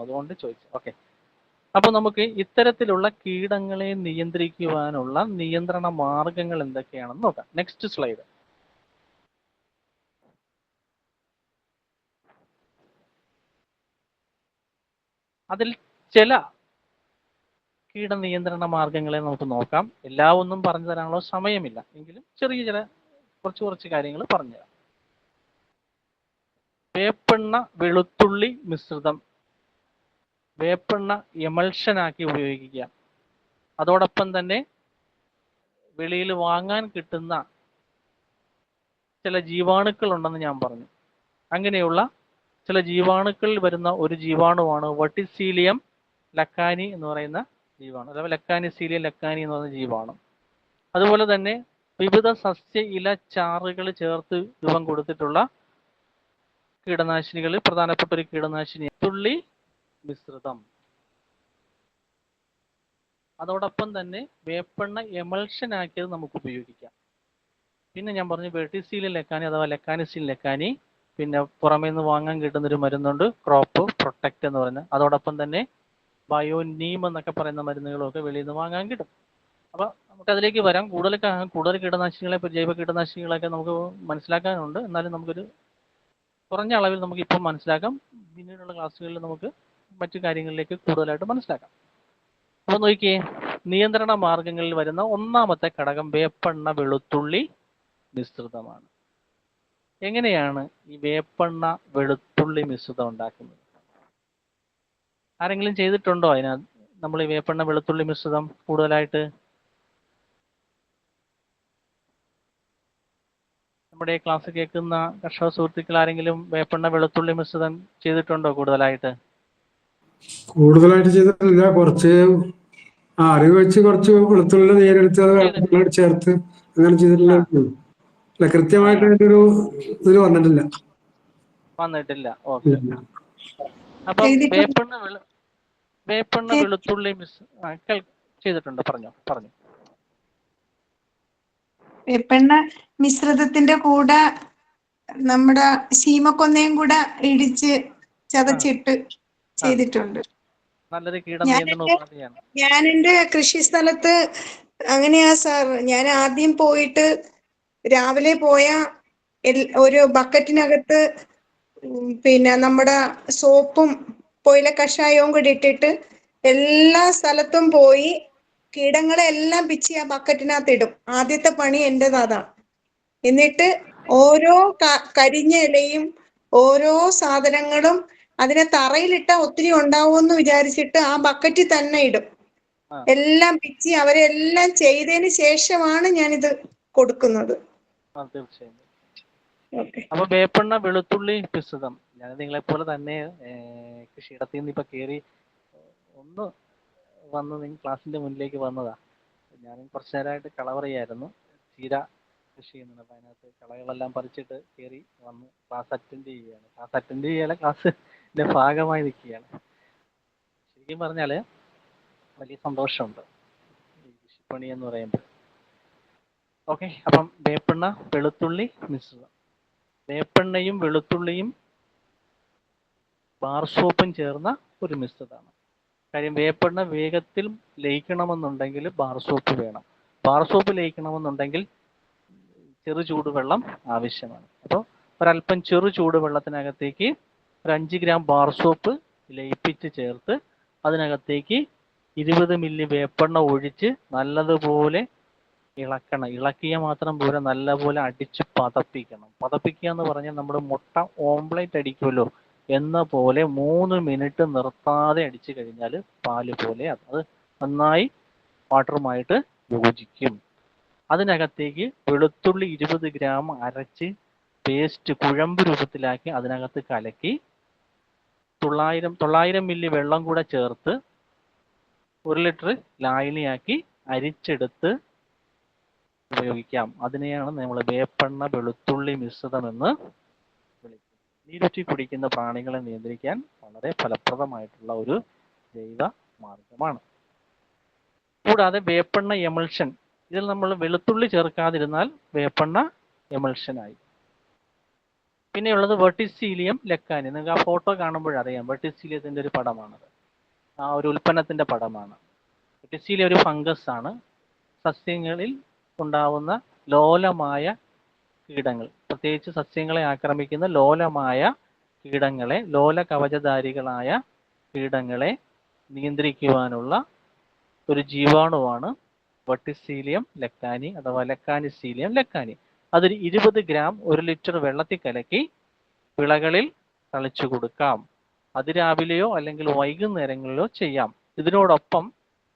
അതുകൊണ്ട് ചോദിച്ചു. ഓക്കെ, അപ്പോൾ നമുക്ക് ഇത്തരത്തിലുള്ള കീടങ്ങളെ നിയന്ത്രിക്കുവാനുള്ള നിയന്ത്രണ മാർഗങ്ങൾ എന്തൊക്കെയാണെന്ന് നോക്കാം. Next slide. അതിൽ ചില കീടനിയന്ത്രണ മാർഗങ്ങളെ നമുക്ക് നോക്കാം. എല്ലാം ഒന്നും പറഞ്ഞു തരാനുള്ള സമയമില്ല, എങ്കിലും ചില കുറച്ച് കാര്യങ്ങൾ പറഞ്ഞുതരാം. വേപ്പെണ്ണ വെളുത്തുള്ളി മിശ്രിതം വേപ്പെണ്ണ എമൾഷനാക്കി ഉപയോഗിക്കുക. അതോടൊപ്പം തന്നെ വെളിയിൽ വാങ്ങാൻ കിട്ടുന്ന ചില ജീവാണുക്കൾ ഉണ്ടെന്ന് ഞാൻ പറഞ്ഞു. അങ്ങനെയുള്ള ചില ജീവാണുക്കളിൽ വരുന്ന ഒരു ജീവാണുവാണ് വെർട്ടിസീലിയം ലക്കാനി എന്ന് പറയുന്ന ജീവാണു, അഥവാ ലക്കാനിസീലിയം ലക്കാനി എന്ന് പറയുന്ന ജീവാണു. അതുപോലെ തന്നെ വിവിധ സസ്യ ഇല ചാറുകൾ ചേർത്ത് രൂപം കൊടുത്തിട്ടുള്ള കീടനാശിനികളിൽ പ്രധാനപ്പെട്ട ഒരു കീടനാശിനി തുള്ളി മിശ്രിതം. അതോടൊപ്പം തന്നെ വേപ്പെണ്ണ എമൾഷൻ ആക്കിയത് നമുക്ക് ഉപയോഗിക്കാം. പിന്നെ ഞാൻ പറഞ്ഞു വെർട്ടിസീലിയം ലക്കാനി അഥവാ ലക്കാനിസീലിയം ലക്കാനി, പിന്നെ പുറമേ നിന്ന് വാങ്ങാൻ കിട്ടുന്ന ഒരു മരുന്നുണ്ട് ക്രോപ്പ് പ്രൊട്ടക്റ്റ് എന്ന് പറയുന്നത്. അതോടൊപ്പം തന്നെ ബയോനീം എന്നൊക്കെ പറയുന്ന മരുന്നുകളൊക്കെ വെളിയിൽ നിന്ന് വാങ്ങാൻ കിട്ടും. അപ്പോൾ നമുക്ക് അതിലേക്ക് വരാം. കൂടുതൽ കീടനാശിനികളെ, ജൈവ കീടനാശിനികളൊക്കെ നമുക്ക് മനസ്സിലാക്കാനുണ്ട്. എന്നാലും നമുക്കൊരു കുറഞ്ഞ അളവിൽ നമുക്ക് ഇപ്പം മനസ്സിലാക്കാം. പിന്നീടുള്ള ക്ലാസ്സുകളിൽ നമുക്ക് മറ്റു കാര്യങ്ങളിലേക്ക് കൂടുതലായിട്ട് മനസ്സിലാക്കാം. അപ്പോൾ നോക്കിയേ, നിയന്ത്രണ മാർഗങ്ങളിൽ വരുന്ന ഒന്നാമത്തെ ഘടകം വേപ്പെണ്ണ വെളുത്തുള്ളി മിശ്രിതമാണ്. എങ്ങനെയാണ് ഈ വേപ്പെണ്ണ വെളുത്തുള്ളി മിശ്രിതം ഉണ്ടാക്കുന്നത്? ആരെങ്കിലും ചെയ്തിട്ടുണ്ടോ അതിനകത്ത്? നമ്മൾ ഈ വേപ്പെണ്ണ വെളുത്തുള്ളി മിശ്രിതം കൂടുതലായിട്ട് നമ്മുടെ ക്ലാസ് കേൾക്കുന്ന കർഷക സുഹൃത്തുക്കൾ ആരെങ്കിലും വേപ്പെണ്ണ വെളുത്തുള്ളി മിശ്രിതം ചെയ്തിട്ടുണ്ടോ കൂടുതലായിട്ട്? ചെയ്തിട്ടില്ല. കുറച്ച് അറിവ് വെച്ച് കുറച്ച് വെളുത്തുള്ളി നേരെടുത്ത് ചേർത്ത് അങ്ങനെ ചെയ്തിട്ടില്ല. കൃത്യമായിട്ട് അതിന്റെ ഒരു ഇതിൽ വന്നിട്ടില്ല. ഓക്കെ. അപ്പൊ വേപ്പെണ്ണ വെളുത്തുള്ളി ചെയ്തിട്ടുണ്ട്. പറഞ്ഞു. വേപ്പെണ്ണ മിശ്രിതത്തിന്റെ കൂടെ നമ്മുടെ ശീമക്കൊന്നയും കൂടെ ഇടിച്ച് ചതച്ചിട്ട് ചെയ്തിട്ടുണ്ട്. നല്ലൊരു കീടനിയന്ത്രണ ഉപാധിയാണ്. ഞാൻ എന്റെ കൃഷി സ്ഥലത്ത് അങ്ങനെയാ സാർ. ഞാൻ ആദ്യം പോയിട്ട് രാവിലെ പോയ ഒരു ബക്കറ്റിനകത്ത് പിന്നെ നമ്മുടെ സോപ്പും പൊയില കഷായവും കൂടി ഇട്ടിട്ട് എല്ലാ സ്ഥലത്തും പോയി കീടങ്ങളെ എല്ലാം പിച്ചി ആ ബക്കറ്റിനകത്ത് ഇടും. ആദ്യത്തെ പണി എന്റേത് അതാണ്. എന്നിട്ട് ഓരോ കരിഞ്ഞ ഇലയും ഓരോ സാധനങ്ങളും അതിനെ തറയിലിട്ട ഒത്തിരി ഉണ്ടാവുമെന്ന് വിചാരിച്ചിട്ട് ആ ബക്കറ്റിൽ തന്നെ ഇടും. എല്ലാം പിച്ചി അവരെല്ലാം ചെയ്തതിന് ശേഷമാണ് ഞാനിത് കൊടുക്കുന്നത്. തീർച്ചയായും. അപ്പൊ വേപ്പെണ്ണ വെളുത്തുള്ളി മിശ്രിതം ഞാൻ നിങ്ങളെ പോലെ തന്നെ കൃഷിയിടത്തിൽ നിന്ന് ഇപ്പൊ കയറി ഒന്ന് വന്ന് നിങ്ങൾ ക്ലാസ്സിന്റെ മുന്നിലേക്ക് വന്നതാ. ഞാൻ കുറച്ചു നേരമായിട്ട് കളവറിയായിരുന്നു, ചീര കൃഷി ചെയ്യുന്നുണ്ട്. അപ്പൊ അതിനകത്ത് കളകളെല്ലാം പറിച്ചിട്ട് കയറി വന്ന് ക്ലാസ് അറ്റൻഡ് ചെയ്യുകയാണ്. ക്ലാസ്സിന്റെ ഭാഗമായി നിൽക്കുകയാണ്. ശരിക്കും പറഞ്ഞാല് വലിയ സന്തോഷമുണ്ട് ഈ കൃഷിപ്പണി എന്ന് പറയുമ്പോൾ. ഓക്കെ, അപ്പം വേപ്പെണ്ണ വെളുത്തുള്ളി മിശ്രിതം. വേപ്പെണ്ണയും വെളുത്തുള്ളിയും ബാർ സോപ്പും ചേർന്ന ഒരു മിശ്രിതമാണ്. കാര്യം വേപ്പെണ്ണ വേഗത്തിൽ ലയിക്കണമെന്നുണ്ടെങ്കിൽ ബാർ സോപ്പ് വേണം. ബാർ സോപ്പ് ലയിക്കണമെന്നുണ്ടെങ്കിൽ ചെറു ചൂടുവെള്ളം ആവശ്യമാണ്. അപ്പോൾ ഒരല്പം ചെറു ചൂടുവെള്ളത്തിനകത്തേക്ക് ഒരു 5 ഗ്രാം ബാർ സോപ്പ് ലയിപ്പിച്ച് ചേർത്ത് അതിനകത്തേക്ക് 20 മില്ലി വേപ്പെണ്ണ ഒഴിച്ച് നല്ലതുപോലെ ഇളക്കണം. ഇളക്കിയ മാത്രം പോരാ, നല്ലപോലെ അടിച്ച് പതപ്പിക്കണം. പതപ്പിക്കുക എന്ന് പറഞ്ഞാൽ നമ്മൾ മുട്ട ഓംപ്ലേറ്റ് അടിക്കുമല്ലോ എന്ന പോലെ 3 മിനിറ്റ് നിർത്താതെ അടിച്ചു കഴിഞ്ഞാൽ പാല് പോലെ അത് നന്നായി വാട്ടറുമായിട്ട് യോജിക്കും. അതിനകത്തേക്ക് വെളുത്തുള്ളി 20 ഗ്രാം അരച്ച് പേസ്റ്റ് കുഴമ്പ് രൂപത്തിലാക്കി അതിനകത്ത് കലക്കി 900 മില്ലി വെള്ളം കൂടെ ചേർത്ത് 1 ലിറ്റർ ലായനിയാക്കി അരിച്ചെടുത്ത് ഉപയോഗിക്കാം. അതിനെയാണ് നമ്മൾ വേപ്പെണ്ണ വെളുത്തുള്ളി മിശ്രിതം എന്ന് വിളിക്കുന്നത്. നീരൂറ്റി കുടിക്കുന്ന പ്രാണികളെ നിയന്ത്രിക്കാൻ വളരെ ഫലപ്രദമായിട്ടുള്ള ഒരു ജൈവ മാർഗമാണ്. കൂടാതെ വേപ്പെണ്ണ എമൾഷൻ, ഇതിൽ നമ്മൾ വെളുത്തുള്ളി ചേർക്കാതിരുന്നാൽ വേപ്പെണ്ണ എമൾഷനായി. പിന്നെയുള്ളത് വെർട്ടിസീലിയം ലെക്കാനി. നിങ്ങൾക്ക് ആ ഫോട്ടോ കാണുമ്പോഴറിയാം വെർട്ടിസീലിയത്തിന്റെ ഒരു പടമാണത്. ആ ഒരു ഉൽപ്പന്നത്തിന്റെ പടമാണ്. വെർട്ടിസീലിയം ഒരു ഫംഗസ് ആണ്. സസ്യങ്ങളിൽ ഉണ്ടാവുന്ന ലോലമായ കീടങ്ങൾ, പ്രത്യേകിച്ച് സസ്യങ്ങളെ ആക്രമിക്കുന്ന ലോലമായ കീടങ്ങളെ, ലോല കവചധാരികളായ കീടങ്ങളെ നിയന്ത്രിക്കുവാനുള്ള ഒരു ജീവാണുവാണ് വെർട്ടിസീലിയം ലെക്കാനി അഥവാ ലെക്കാനിസീലിയം ലെക്കാനി. അതൊരു 20 ഗ്രാം 1 ലിറ്റർ വെള്ളത്തിൽ കലക്കി വിളകളിൽ തളിച്ചു കൊടുക്കാം. അതിരാവിലെയോ അല്ലെങ്കിൽ വൈകുന്നേരങ്ങളിലോ ചെയ്യാം. ഇതിനോടൊപ്പം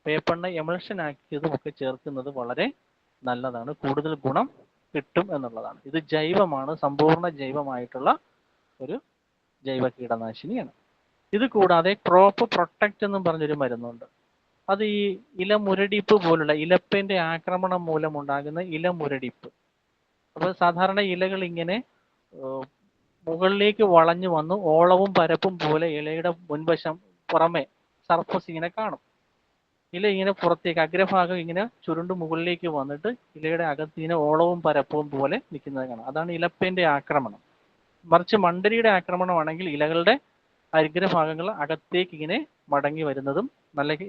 വേപ്പെണ്ണ എമൾഷൻ ആക്കിയതും ഒക്കെ ചേർക്കുന്നത് വളരെ നല്ലതാണ്. കൂടുതൽ ഗുണം കിട്ടും എന്നുള്ളതാണ്. ഇത് ജൈവമാണ്, സമ്പൂർണ്ണ ജൈവമായിട്ടുള്ള ഒരു ജൈവ കീടനാശിനിയാണ്. ഇത് കൂടാതെ ക്രോപ്പ് പ്രൊട്ടക്റ്റ് എന്നും പറഞ്ഞൊരു മരുന്നുണ്ട്. അത് ഈ ഇലമുരടിപ്പ് പോലുള്ള ഇലപ്പേന്റെ ആക്രമണം മൂലം ഉണ്ടാകുന്ന ഇലമുരടിപ്പ്. അപ്പോൾ സാധാരണ ഇലകൾ ഇങ്ങനെ മുകളിലേക്ക് വളഞ്ഞു വന്ന് ഓളവും പരപ്പും പോലെ ഇലയുടെ മുൻവശം പുറമെ സർഫസ് ഇങ്ങനെ കാണും. ഇല ഇങ്ങനെ പുറത്തേക്ക് അഗ്രഭാഗം ഇങ്ങനെ ചുരുണ്ട് മുകളിലേക്ക് വന്നിട്ട് ഇലയുടെ അകത്ത് ഇങ്ങനെ ഓളവും പരപ്പവും പോലെ നിൽക്കുന്നത് കാണാം. അതാണ് ഇലപ്പേന്റെ ആക്രമണം. മറിച്ച് മണ്ടരിയുടെ ആക്രമണമാണെങ്കിൽ ഇലകളുടെ അഗ്രഭാഗങ്ങൾ അകത്തേക്ക് ഇങ്ങനെ മടങ്ങി വരുന്നതും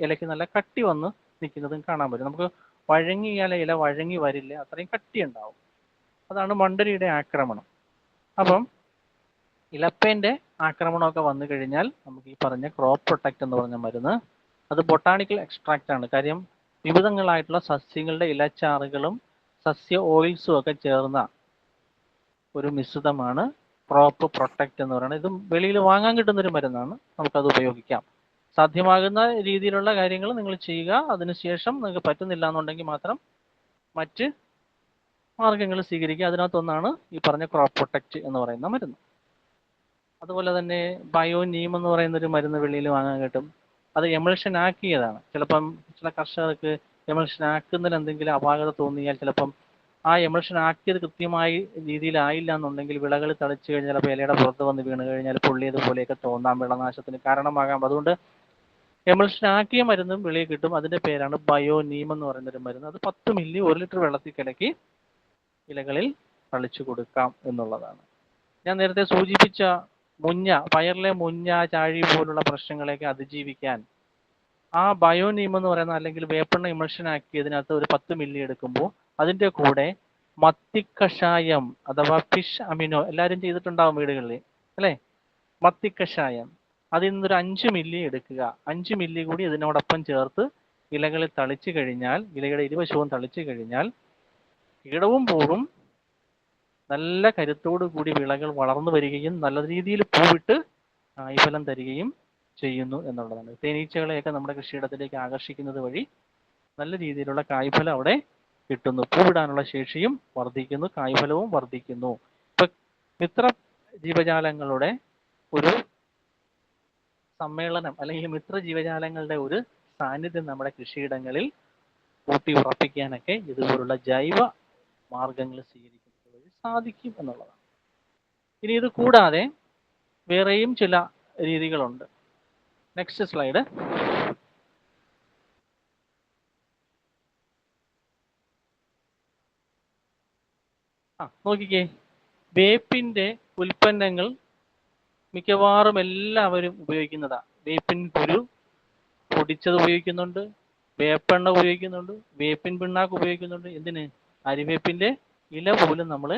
ഇലയ്ക്ക് നല്ല കട്ടി വന്ന് നിൽക്കുന്നതും കാണാൻ പറ്റും. നമുക്ക് വഴങ്ങിയാൽ ഇല വഴങ്ങി വരില്ല, അത്രയും കട്ടി ഉണ്ടാവും. അതാണ് മണ്ടരിയുടെ ആക്രമണം. അപ്പം ഇലപ്പേന്റെ ആക്രമണമൊക്കെ വന്നു കഴിഞ്ഞാൽ നമുക്ക് ഈ പറഞ്ഞ ക്രോപ്പ് പ്രൊട്ടക്റ്റ് എന്ന് പറഞ്ഞ മരുന്ന്, അത് ബൊട്ടാണിക്കൽ എക്സ്ട്രാക്റ്റ് ആണ്. കാര്യം വിവിധങ്ങളായിട്ടുള്ള സസ്യങ്ങളുടെ ഇലച്ചാറുകളും സസ്യ ഓയിൽസും ഒക്കെ ചേർന്ന ഒരു മിശ്രിതമാണ് ക്രോപ്പ് പ്രൊട്ടക്റ്റ് എന്ന് പറയുന്നത്. ഇതും വെളിയിൽ വാങ്ങാൻ കിട്ടുന്നൊരു മരുന്നാണ്. നമുക്കത് ഉപയോഗിക്കാം. സാധ്യമാകുന്ന രീതിയിലുള്ള കാര്യങ്ങൾ നിങ്ങൾ ചെയ്യുക. അതിനുശേഷം നിങ്ങൾക്ക് പറ്റുന്നില്ല എന്നുണ്ടെങ്കിൽ മാത്രം മറ്റ് മാർഗങ്ങൾ സ്വീകരിക്കുക. അതിനകത്തൊന്നാണ് ഈ പറഞ്ഞ ക്രോപ്പ് പ്രൊട്ടക്റ്റ് എന്ന് പറയുന്ന മരുന്ന്. അതുപോലെ തന്നെ ബയോനീം എന്ന് പറയുന്ന ഒരു മരുന്ന് വെളിയിൽ വാങ്ങാൻ കിട്ടും. അത് എമൾഷൻ ആക്കിയതാണ്. ചിലപ്പം ചില കർഷകർക്ക് എമൾഷൻ ആക്കുന്നതിന് എന്തെങ്കിലും അപാകത തോന്നിയാൽ ചിലപ്പം ആ എമൾഷൻ ആക്കിയത് കൃത്യമായ രീതിയിലായില്ല എന്നുണ്ടെങ്കിൽ വിളകൾ തളിച്ചു കഴിഞ്ഞാൽ ചിലപ്പോൾ ഇലയുടെ പുറത്ത് വന്ന് വീണ് കഴിഞ്ഞാൽ പൊള്ളിയതുപോലെയൊക്കെ തോന്നാം, വിളനാശത്തിന് കാരണമാകാം. അതുകൊണ്ട് എമൾഷൻ ആക്കിയ മരുന്നും വെളിയിൽ കിട്ടും. അതിന്റെ പേരാണ് ബയോനീം എന്ന് പറയുന്ന ഒരു മരുന്ന്. അത് 10 മില്ലി 1 ലിറ്റർ വെള്ളത്തിൽ കലക്കി ഇലകളിൽ തളിച്ചു കൊടുക്കാം എന്നുള്ളതാണ്. ഞാൻ നേരത്തെ സൂചിപ്പിച്ച മുഞ്ഞ, പയറിലെ മുഞ്ഞ, ചാഴി പോലുള്ള പ്രശ്നങ്ങളെയൊക്കെ അതിജീവിക്കാൻ ആ ബയോനീം എന്ന് പറയുന്ന അല്ലെങ്കിൽ വേപ്പെണ്ണ ഇമൾഷൻ ആക്കിയതിനകത്ത് ഒരു 10 മില്ലി എടുക്കുമ്പോൾ അതിന്റെ കൂടെ മത്തിക്കഷായം അഥവാ ഫിഷ് അമിനോ എല്ലാവരും ചെയ്തിട്ടുണ്ടാവും വീടുകളിൽ അല്ലേ? മത്തിക്കഷായം അതിൽ നിന്നൊരു 5 മില്ലി എടുക്കുക. 5 മില്ലി കൂടി ഇതിനോടൊപ്പം ചേർത്ത് ഇലകളിൽ തളിച്ചു കഴിഞ്ഞാൽ, ഇലയുടെ ഇരുവശവും തളിച്ചു കഴിഞ്ഞാൽ കീടവും പൂവും നല്ല കരുത്തോടു കൂടി വിളകൾ വളർന്നു വരികയും നല്ല രീതിയിൽ പൂവിട്ട് കായ്ഫലം തരികയും ചെയ്യുന്നു എന്നുള്ളതാണ്. തേനീച്ചകളെയൊക്കെ നമ്മുടെ കൃഷിയിടത്തിലേക്ക് ആകർഷിക്കുന്നത് വഴി നല്ല രീതിയിലുള്ള കായ്ഫലം അവിടെ കിട്ടുന്നു. പൂവിടാനുള്ള ശേഷിയും വർദ്ധിക്കുന്നു, കായ്ഫലവും വർദ്ധിക്കുന്നു. ഇപ്പൊ മിത്ര ജീവജാലങ്ങളുടെ ഒരു സമ്മേളനം അല്ലെങ്കിൽ മിത്ര ജീവജാലങ്ങളുടെ ഒരു സാന്നിധ്യം നമ്മുടെ കൃഷിയിടങ്ങളിൽ ഊട്ടി ഉറപ്പിക്കാനൊക്കെ ഇതുപോലുള്ള ജൈവ മാർഗങ്ങൾ സ്വീകരിക്കുന്നത് വഴി സാധിക്കും എന്നുള്ളതാണ്. ഇനി ഇത് കൂടാതെ വേറെയും ചില രീതികളുണ്ട്. Next slide. നോക്കിക്കേ, വേപ്പിന്റെ ഉൽപ്പന്നങ്ങൾ മിക്കവാറും എല്ലാവരും ഉപയോഗിക്കുന്നതാണ്. വേപ്പിൻ കുരു പൊടിച്ചത് ഉപയോഗിക്കുന്നുണ്ട്, വേപ്പെണ്ണ ഉപയോഗിക്കുന്നുണ്ട്, വേപ്പിൻ പിണ്ണാക്ക് ഉപയോഗിക്കുന്നുണ്ട്. എന്തിന്? അരിവേപ്പിന്റെ ഇല പോലും നമ്മൾ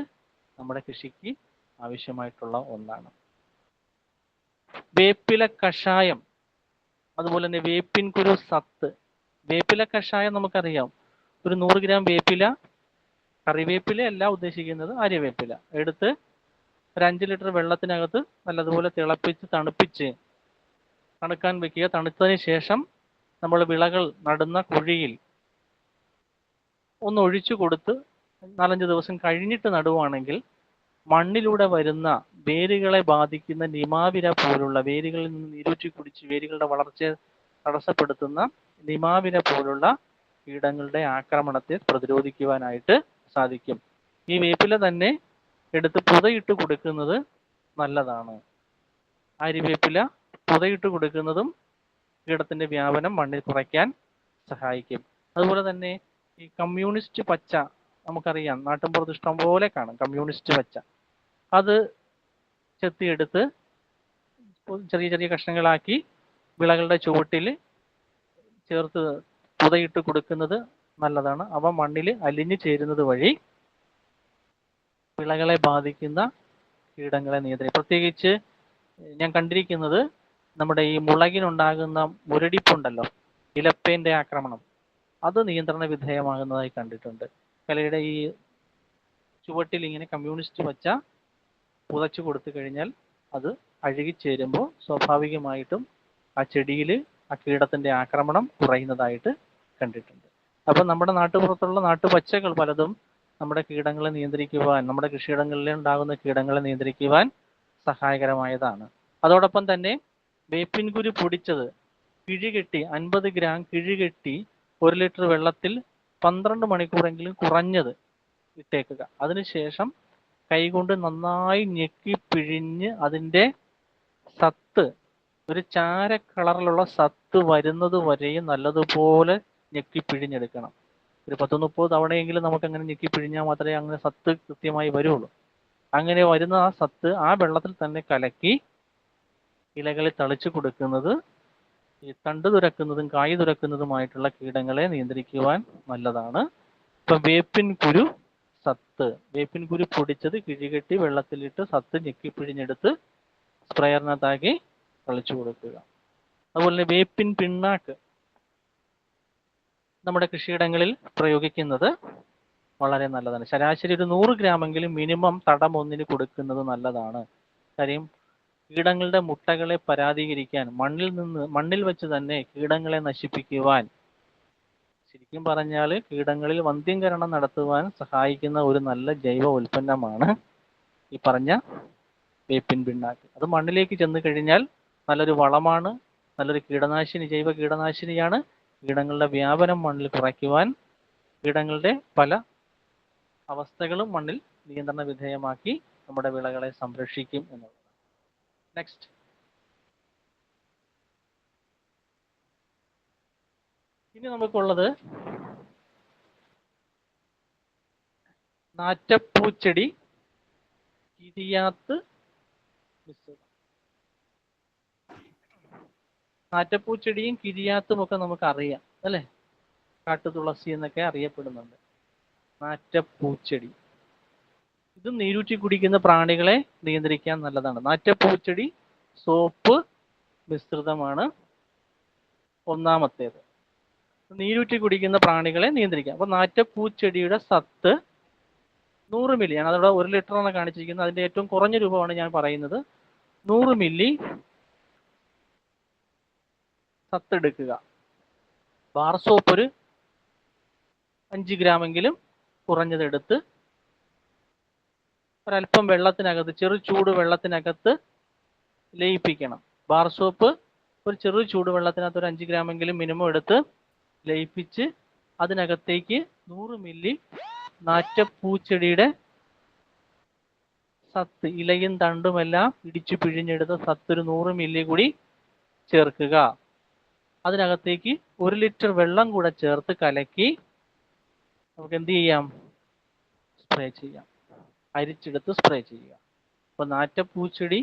നമ്മുടെ കൃഷിക്ക് ആവശ്യമായിട്ടുള്ള ഒന്നാണ്. വേപ്പില കഷായം, അതുപോലെ തന്നെ വേപ്പിൻ കുരു സത്ത്. വേപ്പില കഷായം നമുക്കറിയാം. ഒരു 100 ഗ്രാം വേപ്പില, കറിവേപ്പില അല്ല ഉദ്ദേശിക്കുന്നത്, അരിവേപ്പില എടുത്ത് ഒരു 5 ലിറ്റർ വെള്ളത്തിനകത്ത് നല്ലതുപോലെ തിളപ്പിച്ച് തണുപ്പിച്ച് തണുക്കാൻ വെക്കുക. തണുത്തതിന് ശേഷം നമ്മൾ വിളകൾ നടുന്ന കുഴിയിൽ ഒന്ന് ഒഴിച്ചു കൊടുത്ത് 4-5 ദിവസം കഴിഞ്ഞിട്ട് നടുവാണെങ്കിൽ മണ്ണിലൂടെ വരുന്ന വേരുകളെ ബാധിക്കുന്ന നിമാവിര പോലുള്ള, വേരുകളിൽ നിന്ന് നീരൂറ്റി കുടിച്ച് വേരുകളുടെ വളർച്ചയെ തടസ്സപ്പെടുത്തുന്ന നിമാവിര പോലുള്ള കീടങ്ങളുടെ ആക്രമണത്തെ പ്രതിരോധിക്കുവാനായിട്ട് സാധിക്കും. ഈ വേപ്പില തന്നെ എടുത്ത് പുതയിട്ട് കൊടുക്കുന്നത് നല്ലതാണ്. അരിവേപ്പില പുതയിട്ട് കൊടുക്കുന്നതും കീടത്തിന്റെ വ്യാപനം മണ്ണിൽ കുറയ്ക്കാൻ സഹായിക്കും. അതുപോലെ തന്നെ ഈ കമ്മ്യൂണിസ്റ്റ് പച്ച നമുക്കറിയാം, നാട്ടിൻപുറത്ത് ഇഷ്ടം പോലെ കാണും കമ്മ്യൂണിസ്റ്റ് പച്ച. അത് ചെത്തിയെടുത്ത് ചെറിയ ചെറിയ കഷ്ണങ്ങളാക്കി വിളകളുടെ ചുവട്ടിൽ ചേർത്ത് പുതയിട്ട് കൊടുക്കുന്നത് നല്ലതാണ്. അവ മണ്ണിൽ അലിഞ്ഞു ചേരുന്നത് വഴി വിളകളെ ബാധിക്കുന്ന കീടങ്ങളെ നിയന്ത്രിക്കും. പ്രത്യേകിച്ച് ഞാൻ കണ്ടിരിക്കുന്നത് നമ്മുടെ ഈ മുളകിനുണ്ടാകുന്ന മുരടിപ്പുണ്ടല്ലോ, ഇലപ്പേന്റെ ആക്രമണം, അത് നിയന്ത്രണ വിധേയമാകുന്നതായി കണ്ടിട്ടുണ്ട്. കലയുടെ ഈ ചുവട്ടിൽ ഇങ്ങനെ കമ്മ്യൂണിസ്റ്റ് വച്ച പുതച്ചു കൊടുത്തു കഴിഞ്ഞാൽ അത് അഴുകിച്ചേരുമ്പോൾ സ്വാഭാവികമായിട്ടും ആ ചെടിയിൽ ആ കീടത്തിന്റെ ആക്രമണം കുറയുന്നതായിട്ട് കണ്ടിട്ടുണ്ട്. അപ്പം നമ്മുടെ നാട്ടുപുറത്തുള്ള നാട്ടുപച്ചകൾ പലതും നമ്മുടെ കീടങ്ങളെ നിയന്ത്രിക്കുവാൻ, നമ്മുടെ കൃഷിയിടങ്ങളിൽ ഉണ്ടാകുന്ന കീടങ്ങളെ നിയന്ത്രിക്കുവാൻ സഹായകരമായതാണ്. അതോടൊപ്പം തന്നെ വേപ്പിൻ കുരു പൊടിച്ചത് കിഴികെട്ടി 50 ഗ്രാം കിഴികെട്ടി 1 ലിറ്റർ വെള്ളത്തിൽ 12 മണിക്കൂറെങ്കിലും കുറഞ്ഞത് ഇട്ടേക്കുക. അതിനുശേഷം കൈകൊണ്ട് നന്നായി ഞെക്കി പിഴിഞ്ഞ് അതിൻ്റെ സത്ത്, ഒരു ചാര കളറിലുള്ള സത്ത് വരുന്നത് വരെയും നല്ലതുപോലെ ഞെക്കി പിഴിഞ്ഞെടുക്കണം. ഒരു 10-30 തവണയെങ്കിലും നമുക്ക് അങ്ങനെ ഞെക്കി പിഴിഞ്ഞാൽ മാത്രമേ അങ്ങനെ സത്ത് കൃത്യമായി വരുള്ളൂ. അങ്ങനെ വരുന്ന ആ സത്ത് ആ വെള്ളത്തിൽ തന്നെ കലക്കി ഇലകളിൽ തളിച്ചു കൊടുക്കുന്നത് ഈ തണ്ട് തുരക്കുന്നതും കായ് തുരക്കുന്നതുമായിട്ടുള്ള കീടങ്ങളെ നിയന്ത്രിക്കുവാൻ നല്ലതാണ്. ഇപ്പം വേപ്പിൻ കുരു സത്ത്, വേപ്പിൻ കുരു പൊടിച്ചത് കിഴികെട്ടി വെള്ളത്തിലിട്ട് സത്ത് ഞെക്കി പിഴിഞ്ഞെടുത്ത് സ്പ്രെയറിനകത്താക്കി തളിച്ചു കൊടുക്കുക. അതുപോലെ തന്നെ വേപ്പിൻ പിണ്ണാക്ക് നമ്മുടെ കൃഷിയിടങ്ങളിൽ പ്രയോഗിക്കുന്നത് വളരെ നല്ലതാണ്. ശരാശരി ഒരു 100 ഗ്രാമെങ്കിലും മിനിമം തടം ഒന്നിന് കൊടുക്കുന്നത് നല്ലതാണ്. കാര്യം കീടങ്ങളുടെ മുട്ടകളെ പരാധീകരിക്കാൻ, മണ്ണിൽ വെച്ച് തന്നെ കീടങ്ങളെ നശിപ്പിക്കുവാൻ, ശരിക്കും പറഞ്ഞാൽ കീടങ്ങളിൽ വന്ധ്യംകരണം നടത്തുവാൻ സഹായിക്കുന്ന ഒരു നല്ല ജൈവ ഉൽപ്പന്നമാണ് ഈ പറഞ്ഞ വേപ്പിൻ പിണ്ണാക്ക്. അത് മണ്ണിലേക്ക് ചെന്ന് കഴിഞ്ഞാൽ നല്ലൊരു വളമാണ്, നല്ലൊരു കീടനാശിനി, ജൈവ കീടനാശിനിയാണ്. കീടങ്ങളുടെ വ്യാപനം മണ്ണിൽ കുറയ്ക്കുവാൻ, കീടങ്ങളുടെ പല അവസ്ഥകളും മണ്ണിൽ നിയന്ത്രണ വിധേയമാക്കി നമ്മുടെ വിളകളെ സംരക്ഷിക്കും എന്നുള്ളതാണ്. നെക്സ്റ്റ്, ഇനി നമുക്കുള്ളത് നാറ്റപ്പൂച്ചെടി കിരിയാത്ത് മിശ്രിതം. നാറ്റപ്പൂച്ചെടിയും കിരിയാത്തും ഒക്കെ നമുക്ക് അറിയാം അല്ലേ, കാട്ടുതുളസി എന്നൊക്കെ അറിയപ്പെടുന്നുണ്ട്. നാറ്റപ്പൂച്ചെടി ഇത് നീരൂറ്റി കുടിക്കുന്ന പ്രാണികളെ നിയന്ത്രിക്കാൻ നല്ലതാണ്. നാറ്റപ്പൂച്ചെടി സോപ്പ് മിശ്രിതമാണ് ഒന്നാമത്തേത്. നീരൂറ്റി കുടിക്കുന്ന പ്രാണികളെ നിയന്ത്രിക്കാം. അപ്പൊ നാറ്റപ്പൂച്ചെടിയുടെ സത്ത് 100 മില്ലി ആണ്. അതവിടെ 1 ലിറ്റർ ആണ് കാണിച്ചിരിക്കുന്നത്. അതിന്റെ ഏറ്റവും കുറഞ്ഞ രൂപമാണ് ഞാൻ പറയുന്നത്. 100 മില്ലി സത്തെടുക്കുക. ബാർ സോപ്പ് ഒരു 5 ഗ്രാമെങ്കിലും കുറഞ്ഞതെടുത്ത് ഒരല്പം വെള്ളത്തിനകത്ത്, ചെറു ചൂട് വെള്ളത്തിനകത്ത് ലയിപ്പിക്കണം. ബാർ സോപ്പ് ഒരു ചെറു ചൂട് വെള്ളത്തിനകത്ത് ഒരു 5 ഗ്രാമെങ്കിലും മിനിമം എടുത്ത് ലയിപ്പിച്ച് അതിനകത്തേക്ക് 100 മില്ലി നാറ്റപ്പൂച്ചെടിയുടെ സത്ത്, ഇലയും തണ്ടുമെല്ലാം ഇടിച്ചു പിഴിഞ്ഞെടുത്ത സത്ത് ഒരു 100 മില്ലി കൂടി ചേർക്കുക. അതിനകത്തേക്ക് 1 ലിറ്റർ വെള്ളം കൂടെ ചേർത്ത് കലക്കി നമുക്ക് എന്ത് ചെയ്യാം, സ്പ്രേ ചെയ്യാം. അരിച്ചെടുത്ത് സ്പ്രേ ചെയ്യുക. അപ്പൊ നാറ്റപ്പൂച്ചെടി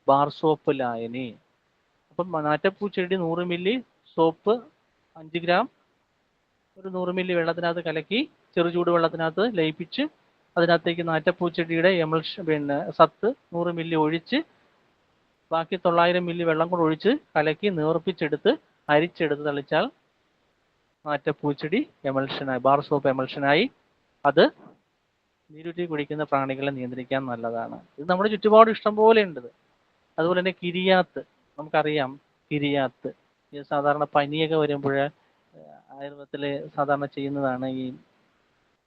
ബാർ സോപ്പ് ലായനി. അപ്പം നാറ്റപ്പൂച്ചെടി 100 മില്ലി സോപ്പ് 5 ഗ്രാം ഒരു 100 മില്ലി വെള്ളത്തിനകത്ത് കലക്കി ചെറു ചൂട് വെള്ളത്തിനകത്ത് ലയിപ്പിച്ച് അതിനകത്തേക്ക് നാറ്റപ്പൂച്ചെടിയുടെ സത്ത് 100 മില്ലി ഒഴിച്ച് ബാക്കി 900 മില്ലി വെള്ളം കൂടെ ഒഴിച്ച് കലക്കി നേർപ്പിച്ചെടുത്ത് അരിച്ചെടുത്ത് തളിച്ചാൽ നാറ്റപ്പൂച്ചെടി എമൽഷനായി, ബാർ സോപ്പ് എമൽഷനായി. അത് നീരൂറ്റി കുടിക്കുന്ന പ്രാണികളെ നിയന്ത്രിക്കാൻ നല്ലതാണ്. ഇത് നമ്മുടെ ചുറ്റുപാട് ഇഷ്ടം പോലെ ഉണ്ട്. അതുപോലെ തന്നെ കിരിയാത്ത്, നമുക്കറിയാം കിരിയാത്ത് ഇത് സാധാരണ പനിയൊക്കെ വരുമ്പോൾ ആയുർവേദത്തിൽ സാധാരണ ചെയ്യുന്നതാണ്, ഈ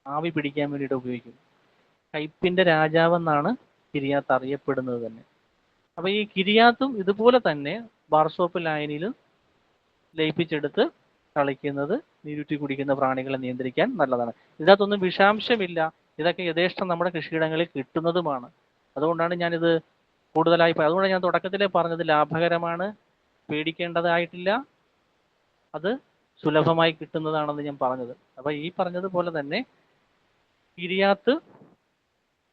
ആവി പിടിക്കാൻ വേണ്ടിയിട്ട് ഉപയോഗിക്കും. കയ്പിന്റെ രാജാവെന്നാണ് കിരിയാത്ത് അറിയപ്പെടുന്നത് തന്നെ. അപ്പൊ ഈ കിരിയാത്തും ഇതുപോലെ തന്നെ ബാർ സോപ്പ് ലായനിയിൽ ലയിപ്പിച്ചെടുത്ത് തളിക്കുന്നത് നീരൂറ്റി കുടിക്കുന്ന പ്രാണികളെ നിയന്ത്രിക്കാൻ നല്ലതാണ്. ഇതിനകത്തൊന്നും വിഷാംശമില്ല. ഇതൊക്കെ യഥേഷ്ടം നമ്മുടെ കൃഷിയിടങ്ങളിൽ കിട്ടുന്നതുമാണ്. അതുകൊണ്ടാണ് ഞാനിത് കൂടുതലായി, അതുകൊണ്ട് ഞാൻ തുടക്കത്തിലേ പറഞ്ഞത് ലാഭകരമാണ്, പേടിക്കേണ്ടതായിട്ടില്ല, അത് സുലഭമായി കിട്ടുന്നതാണെന്ന് ഞാൻ പറഞ്ഞത്. അപ്പൊ ഈ പറഞ്ഞതുപോലെ തന്നെ കിരിയാത്ത്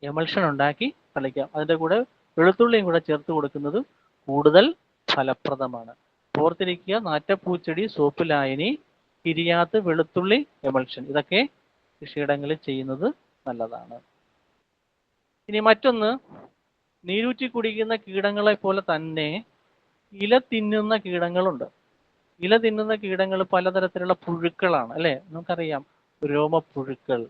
എമൽഷൻ ഉണ്ടാക്കി തളിക്കാം. അതിൻ്റെ കൂടെ വെളുത്തുള്ളിയും കൂടെ ചേർത്ത് കൊടുക്കുന്നത് കൂടുതൽ ഫലപ്രദമാണ്. ഓർത്തിരിക്കുക, നാറ്റപ്പൂച്ചെടി, സോപ്പ് ലായനി, കിരിയാത്ത്, വെളുത്തുള്ളി എമൾഷൻ, ഇതൊക്കെ കൃഷിയിടങ്ങളിൽ ചെയ്യുന്നത് നല്ലതാണ്. ഇനി മറ്റൊന്ന്, നീരൂറ്റി കുടിക്കുന്ന കീടങ്ങളെ പോലെ തന്നെ ഇല തിന്നുന്ന കീടങ്ങളുണ്ട്. ഇല തിന്നുന്ന കീടങ്ങൾ പലതരത്തിലുള്ള പുഴുക്കളാണ് അല്ലെ, നമുക്കറിയാം. രോമപ്പുഴുക്കൾ,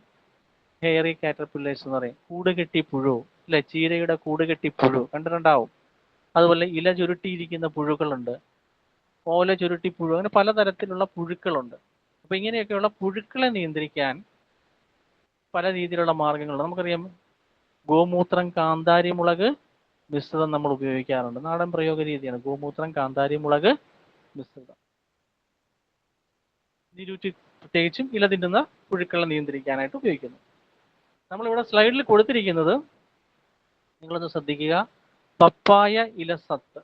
ഹെയറി കാറ്റർപില്ലേഴ്സ് എന്ന് പറയും, കൂടുകെട്ടി പുഴു അല്ലെ, ചീരയുടെ കൂടുകെട്ടി പുഴു കണ്ടിട്ടുണ്ടാവും. അതുപോലെ ഇല ചുരുട്ടിയിരിക്കുന്ന പുഴുക്കളുണ്ട്, ഓല ചുരുട്ടി പുഴു, അങ്ങനെ പലതരത്തിലുള്ള പുഴുക്കളുണ്ട്. അപ്പൊ ഇങ്ങനെയൊക്കെയുള്ള പുഴുക്കളെ നിയന്ത്രിക്കാൻ പല രീതിയിലുള്ള മാർഗങ്ങളുണ്ട്. നമുക്കറിയാം, ഗോമൂത്രം, കാന്താരി മുളക് മിശ്രിതം നമ്മൾ ഉപയോഗിക്കാറുണ്ട്. നാടൻ പ്രയോഗ രീതിയാണ് ഗോമൂത്രം, കാന്താരി മുളക് മിശ്രിതം. നീരൂറ്റി പ്രത്യേകിച്ചും ഇല തിന്നുന്ന പുഴുക്കളെ നിയന്ത്രിക്കാനായിട്ട് ഉപയോഗിക്കുന്നു. നമ്മളിവിടെ സ്ലൈഡിൽ കൊടുത്തിരിക്കുന്നത് നിങ്ങളൊന്ന് ശ്രദ്ധിക്കുക, പപ്പായ ഇലസത്ത്,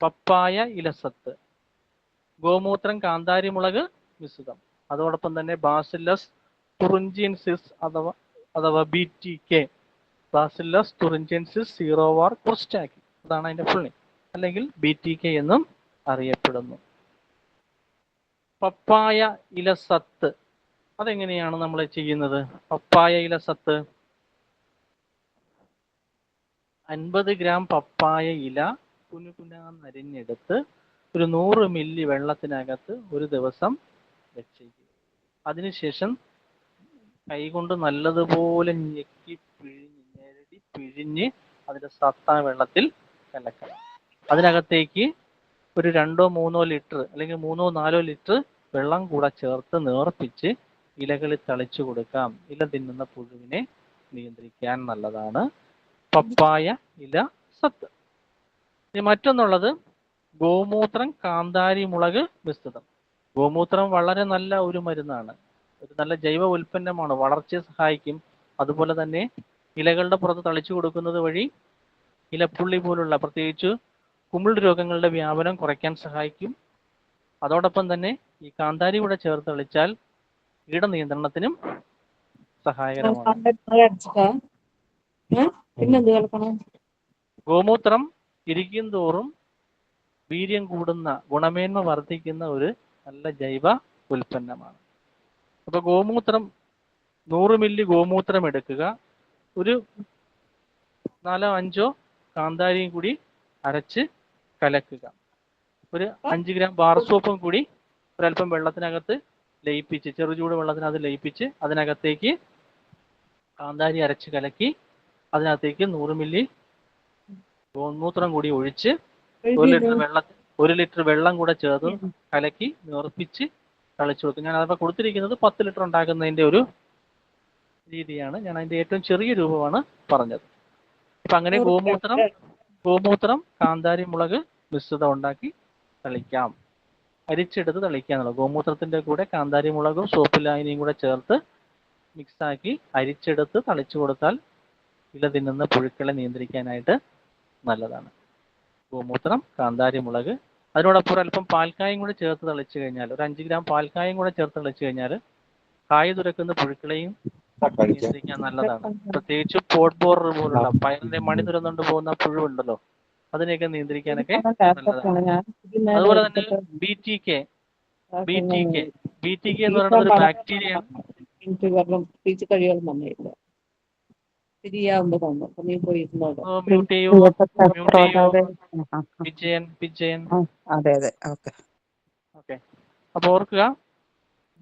പപ്പായ ഇലസത്ത്, ഗോമൂത്രം, കാന്താരി മുളക് മിശ്രിതം, അതോടൊപ്പം തന്നെ ബാസില്ലസ് തുറിഞ്ചിയൻസിസ് അഥവാ BTK, ബാസില്ലസ് തുറിഞ്ചിയൻസിസ് സീറോവാർ ക്രിസ്റ്റാക്കി, അതാണ് അതിന്റെ ഫുൾ നെയിം, അല്ലെങ്കിൽ BTK എന്നും അറിയപ്പെടുന്നു. പപ്പായ ഇലസത്ത് അതെങ്ങനെയാണ് നമ്മൾ ചെയ്യുന്നത്? പപ്പായ ഇലസത്ത് 50 ഗ്രാം പപ്പായ ഇല കുനുകുനാന്നരിഞ്ഞെടുത്ത് ഒരു 100 മില്ലി വെള്ളത്തിനകത്ത് ഒരു ദിവസം വെച്ചേക്കുക. അതിനുശേഷം കൈകൊണ്ട് നല്ലതുപോലെ ഞെക്കി ഞെരടി പിഴിഞ്ഞ് അതിന്റെ സത്ത വെള്ളത്തിൽ കലക്കണം. അതിനകത്തേക്ക് ഒരു 2-3 ലിറ്റർ അല്ലെങ്കിൽ 3-4 ലിറ്റർ വെള്ളം കൂടെ ചേർത്ത് നേർപ്പിച്ച് ഇലകളിൽ തളിച്ചു കൊടുക്കാം. ഇല തിന്നുന്ന പുഴുവിനെ നിയന്ത്രിക്കാൻ നല്ലതാണ് പപ്പായ ഇല സത്ത്. ഇനി മറ്റൊന്നുള്ളത് ഗോമൂത്രം, കാന്താരി മുളക് മിശ്രിതം. ഗോമൂത്രം വളരെ നല്ല ഒരു മരുന്നാണ്, ഒരു നല്ല ജൈവ ഉൽപ്പന്നമാണ്, വളർച്ചയെ സഹായിക്കും. അതുപോലെ തന്നെ ഇലകളുടെ പുറത്ത് തളിച്ചു കൊടുക്കുന്നത് വഴി ഇലപ്പുള്ളി പോലുള്ള പ്രത്യേകിച്ച് കുമിൾ രോഗങ്ങളുടെ വ്യാപനം കുറയ്ക്കാൻ സഹായിക്കും. അതോടൊപ്പം തന്നെ ഈ കാന്താരി കൂടെ ചേർത്ത് തളിച്ചാൽ കീടനിയന്ത്രണത്തിനും സഹായകരമാണ്. ഗോമൂത്രം ഇരിക്കും തോറും വീര്യം കൂടുന്ന, ഗുണമേന്മ വർദ്ധിക്കുന്ന ഒരു നല്ല ജൈവ ഉൽപ്പന്നമാണ്. അപ്പൊ ഗോമൂത്രം 100 മില്ലി ഗോമൂത്രം എടുക്കുക, ഒരു 4-5 കാന്താരിയും കൂടി അരച്ച് കലക്കുക, ഒരു 5 ഗ്രാം ബാർ സോപ്പും കൂടി ഒരല്പം വെള്ളത്തിനകത്ത് ലയിപ്പിച്ച്, ചെറുചൂട് വെള്ളത്തിനകത്ത് ലയിപ്പിച്ച് അതിനകത്തേക്ക് കാന്താരി അരച്ച് കലക്കി അതിനകത്തേക്ക് 100 മില്ലി ഗോമൂത്രം കൂടി ഒഴിച്ച് 1 ലിറ്റർ വെള്ളം കൂടെ ചേർത്ത് കലക്കി നേർപ്പിച്ച് തളിച്ചു കൊടുക്കും. ഞാൻ അതപ്പോൾ കൊടുത്തിരിക്കുന്നത് 10 ലിറ്റർ ഉണ്ടാക്കുന്നതിന്റെ ഒരു രീതിയാണ്, ഞാൻ അതിന്റെ ഏറ്റവും ചെറിയ രൂപമാണ് പറഞ്ഞത്. അപ്പൊ അങ്ങനെ ഗോമൂത്രം കാന്താരി മുളക് മിശ്രിതം ഉണ്ടാക്കി തളിക്കാം, അരിച്ചെടുത്ത് തളിക്കാന്നുള്ളത്. ഗോമൂത്രത്തിന്റെ കൂടെ കാന്താരി മുളകും സോപ്പ് ലായനിയും കൂടെ ചേർത്ത് മിക്സാക്കി അരിച്ചെടുത്ത് തളിച്ചു കൊടുത്താൽ ഇല തിന്നുന്ന പുഴുക്കളെ നിയന്ത്രിക്കാനായിട്ട് നല്ലതാണ്. ഗോമൂത്രം, കാന്താരി മുളക്, അതിനോടൊപ്പം അല്പം പാൽക്കായും കൂടെ ചേർത്ത് തളിച്ചു കഴിഞ്ഞാൽ, ഒരു 5 ഗ്രാം പാൽക്കായും കൂടെ ചേർത്ത് തളിച്ചു കഴിഞ്ഞാൽ കായ തുരക്കുന്ന പുഴുക്കളെയും നിയന്ത്രിക്കാൻ നല്ലതാണ്. പ്രത്യേകിച്ച് പോട്ട് ബോറർ പോലുള്ള പയറിന്റെ മണി തുരന്നുകൊണ്ട് പോകുന്ന പുഴുണ്ടല്ലോ, അതിനെയൊക്കെ നിയന്ത്രിക്കാനൊക്കെ നല്ലതാണ്. അതുപോലെ തന്നെ BTK എന്ന് പറയുന്നത് ഒരു ബാക്ടീരിയ, അപ്പൊ ഓർക്കുക,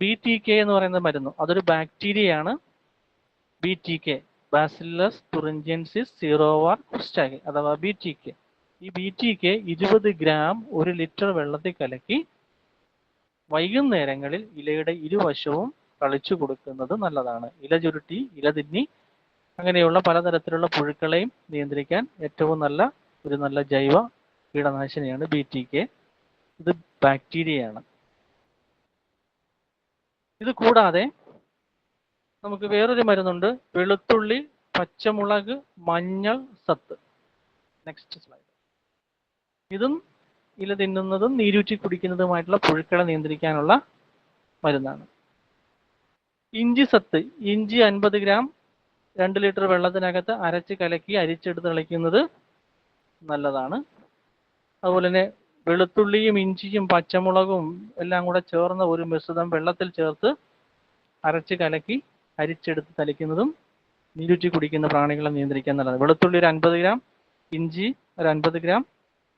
BTK എന്ന് പറയുന്ന മരുന്ന് അതൊരു ബാക്ടീരിയയാണ്. BTK, ബാസില്ലസ് തുറിഞ്ചിയൻസിസ് സീറോവാർ ക്രിസ്റ്റാക്കി അഥവാ BTK. ഈ BTK 20 ഗ്രാം 1 ലിറ്റർ വെള്ളത്തിൽ കലക്കി വൈകുന്നേരങ്ങളിൽ ഇലയുടെ ഇരുവശവും തളിച്ചു കൊടുക്കുന്നത് നല്ലതാണ്. ഇല ചുരുട്ടി, ഇല തിന്നി അങ്ങനെയുള്ള പലതരത്തിലുള്ള പുഴുക്കളെയും നിയന്ത്രിക്കാൻ ഏറ്റവും നല്ല ജൈവ കീടനാശിനിയാണ് BTK. ഇത് ബാക്ടീരിയയാണ്. ഇത് കൂടാതെ നമുക്ക് വേറൊരു മരുന്നുണ്ട്, വെളുത്തുള്ളി, പച്ചമുളക്, മഞ്ഞൾ സത്ത്. Next slide. ഇതും ഇല തിന്നുന്നതും നീരൂറ്റി കുടിക്കുന്നതുമായിട്ടുള്ള പുഴുക്കളെ നിയന്ത്രിക്കാനുള്ള മരുന്നാണ്. ഇഞ്ചി സത്ത്, ഇഞ്ചി 50 ഗ്രാം 2 ലിറ്റർ വെള്ളത്തിനകത്ത് അരച്ച് കലക്കി അരിച്ചെടുത്ത് തളിക്കുന്നത് നല്ലതാണ്. അതുപോലെ തന്നെ വെളുത്തുള്ളിയും ഇഞ്ചിയും പച്ചമുളകും എല്ലാം കൂടെ ചേർന്ന ഒരു മിശ്രിതം വെള്ളത്തിൽ ചേർത്ത് അരച്ച് കലക്കി അരിച്ചെടുത്ത് തളിക്കുന്നതും നീരൂറ്റി കുടിക്കുന്ന പ്രാണികളെ നിയന്ത്രിക്കാൻ നല്ലതാണ്. വെളുത്തുള്ളി ഒരു 50 ഗ്രാം, ഇഞ്ചി ഒരു 50 ഗ്രാം,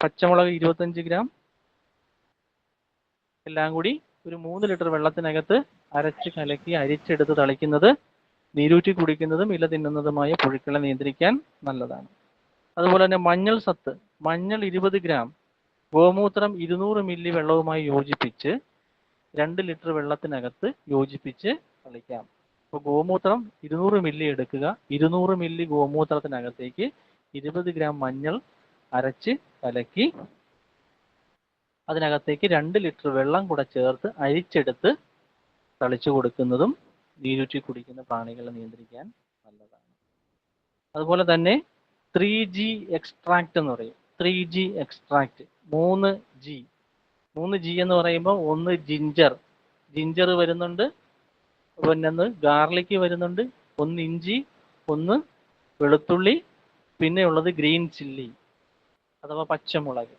പച്ചമുളക് 25 ഗ്രാം എല്ലാം കൂടി ഒരു 3 ലിറ്റർ വെള്ളത്തിനകത്ത് അരച്ച് കലക്കി അരിച്ചെടുത്ത് തളിക്കുന്നത് നീരൂറ്റി കുടിക്കുന്നതും ഇല തിന്നുന്നതുമായ പുഴുക്കളെ നിയന്ത്രിക്കാൻ നല്ലതാണ്. അതുപോലെ തന്നെ മഞ്ഞൾ സത്ത്, മഞ്ഞൾ 20 ഗ്രാം, ഗോമൂത്രം 200 മില്ലി വെള്ളവുമായി യോജിപ്പിച്ച് 2 ലിറ്റർ വെള്ളത്തിനകത്ത് യോജിപ്പിച്ച് തളിക്കാം. അപ്പോൾ ഗോമൂത്രം 200 മില്ലി എടുക്കുക. 200 മില്ലി ഗോമൂത്രത്തിനകത്തേക്ക് 20 ഗ്രാം മഞ്ഞൾ അരച്ച് കലക്കി അതിനകത്തേക്ക് 2 ലിറ്റർ വെള്ളം കൂടെ ചേർത്ത് അരിച്ചെടുത്ത് തളിച്ചു കൊടുക്കുന്നതും നീരൂറ്റി കുടിക്കുന്ന പ്രാണികളെ നിയന്ത്രിക്കാൻ നല്ലതാണ്. അതുപോലെ തന്നെ 3G എക്സ്ട്രാക്ട് എന്ന് പറയും. 3G എക്സ്ട്രാക്ട് 3G എന്ന് പറയുമ്പോൾ ഒന്ന് ജിഞ്ചർ വരുന്നുണ്ട്, പിന്നെ ഗാർലിക് വരുന്നുണ്ട്, ഒന്ന് ഇഞ്ചി, ഒന്ന് വെളുത്തുള്ളി, പിന്നെ ഉള്ളത് ഗ്രീൻ ചില്ലി അഥവാ പച്ചമുളക്.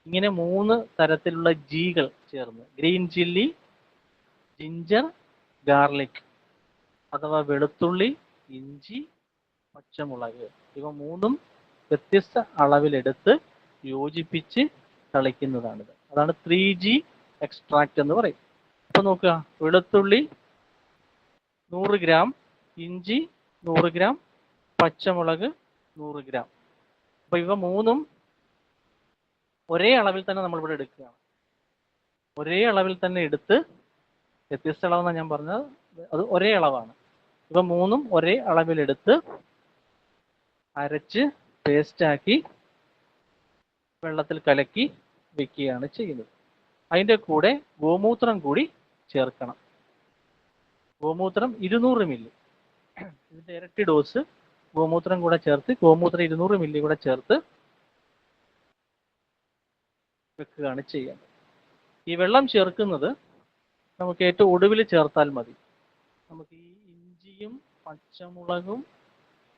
ഇങ്ങനെ 3 തരത്തിലുള്ള ജികൾ ചേർന്ന് ഗ്രീൻ ചില്ലി, ജിഞ്ചർ, ഗാർലിക് അഥവാ വെളുത്തുള്ളി, ഇഞ്ചി, പച്ചമുളക് ഇവ 3ഉം വ്യത്യസ്ത അളവിലെടുത്ത് യോജിപ്പിച്ച് തളിക്കുന്നതാണിത്. അതാണ് 3G എക്സ്ട്രാക്ട് എന്ന് പറയും. അപ്പൊ നോക്കുക, വെളുത്തുള്ളി 100 ഗ്രാം, ഇഞ്ചി 100 ഗ്രാം, പച്ചമുളക് 100 ഗ്രാം. അപ്പൊ ഇവ 3ഉം ഒരേ അളവിൽ തന്നെ നമ്മൾ ഇവിടെ എടുക്കുകയാണ്. ഒരേ അളവിൽ തന്നെ എടുത്ത്, വ്യത്യസ്ത അളവെന്നാണ് ഞാൻ പറഞ്ഞത്, അത് ഒരേ അളവാണ്. ഇവ 3ഉം ഒരേ അളവിലെടുത്ത് അരച്ച് പേസ്റ്റാക്കി വെള്ളത്തിൽ കലക്കി വെക്കുകയാണ് ചെയ്യുന്നത്. അതിൻ്റെ കൂടെ ഗോമൂത്രം കൂടി ചേർക്കണം. ഗോമൂത്രം 200 മില്ലി, ഇതിൻ്റെ ഇരട്ടി ഡോസ് ഗോമൂത്രം കൂടെ ചേർത്ത്, ഗോമൂത്രം 200 മില്ലി കൂടെ ചേർത്ത് വെക്കുകയാണ് ചെയ്യുന്നത്. ഈ വെള്ളം ചേർക്കുന്നത് നമുക്ക് ഏറ്റവും ഒടുവിൽ ചേർത്താൽ മതി. നമുക്ക് ഈ ഇഞ്ചിയും പച്ചമുളകും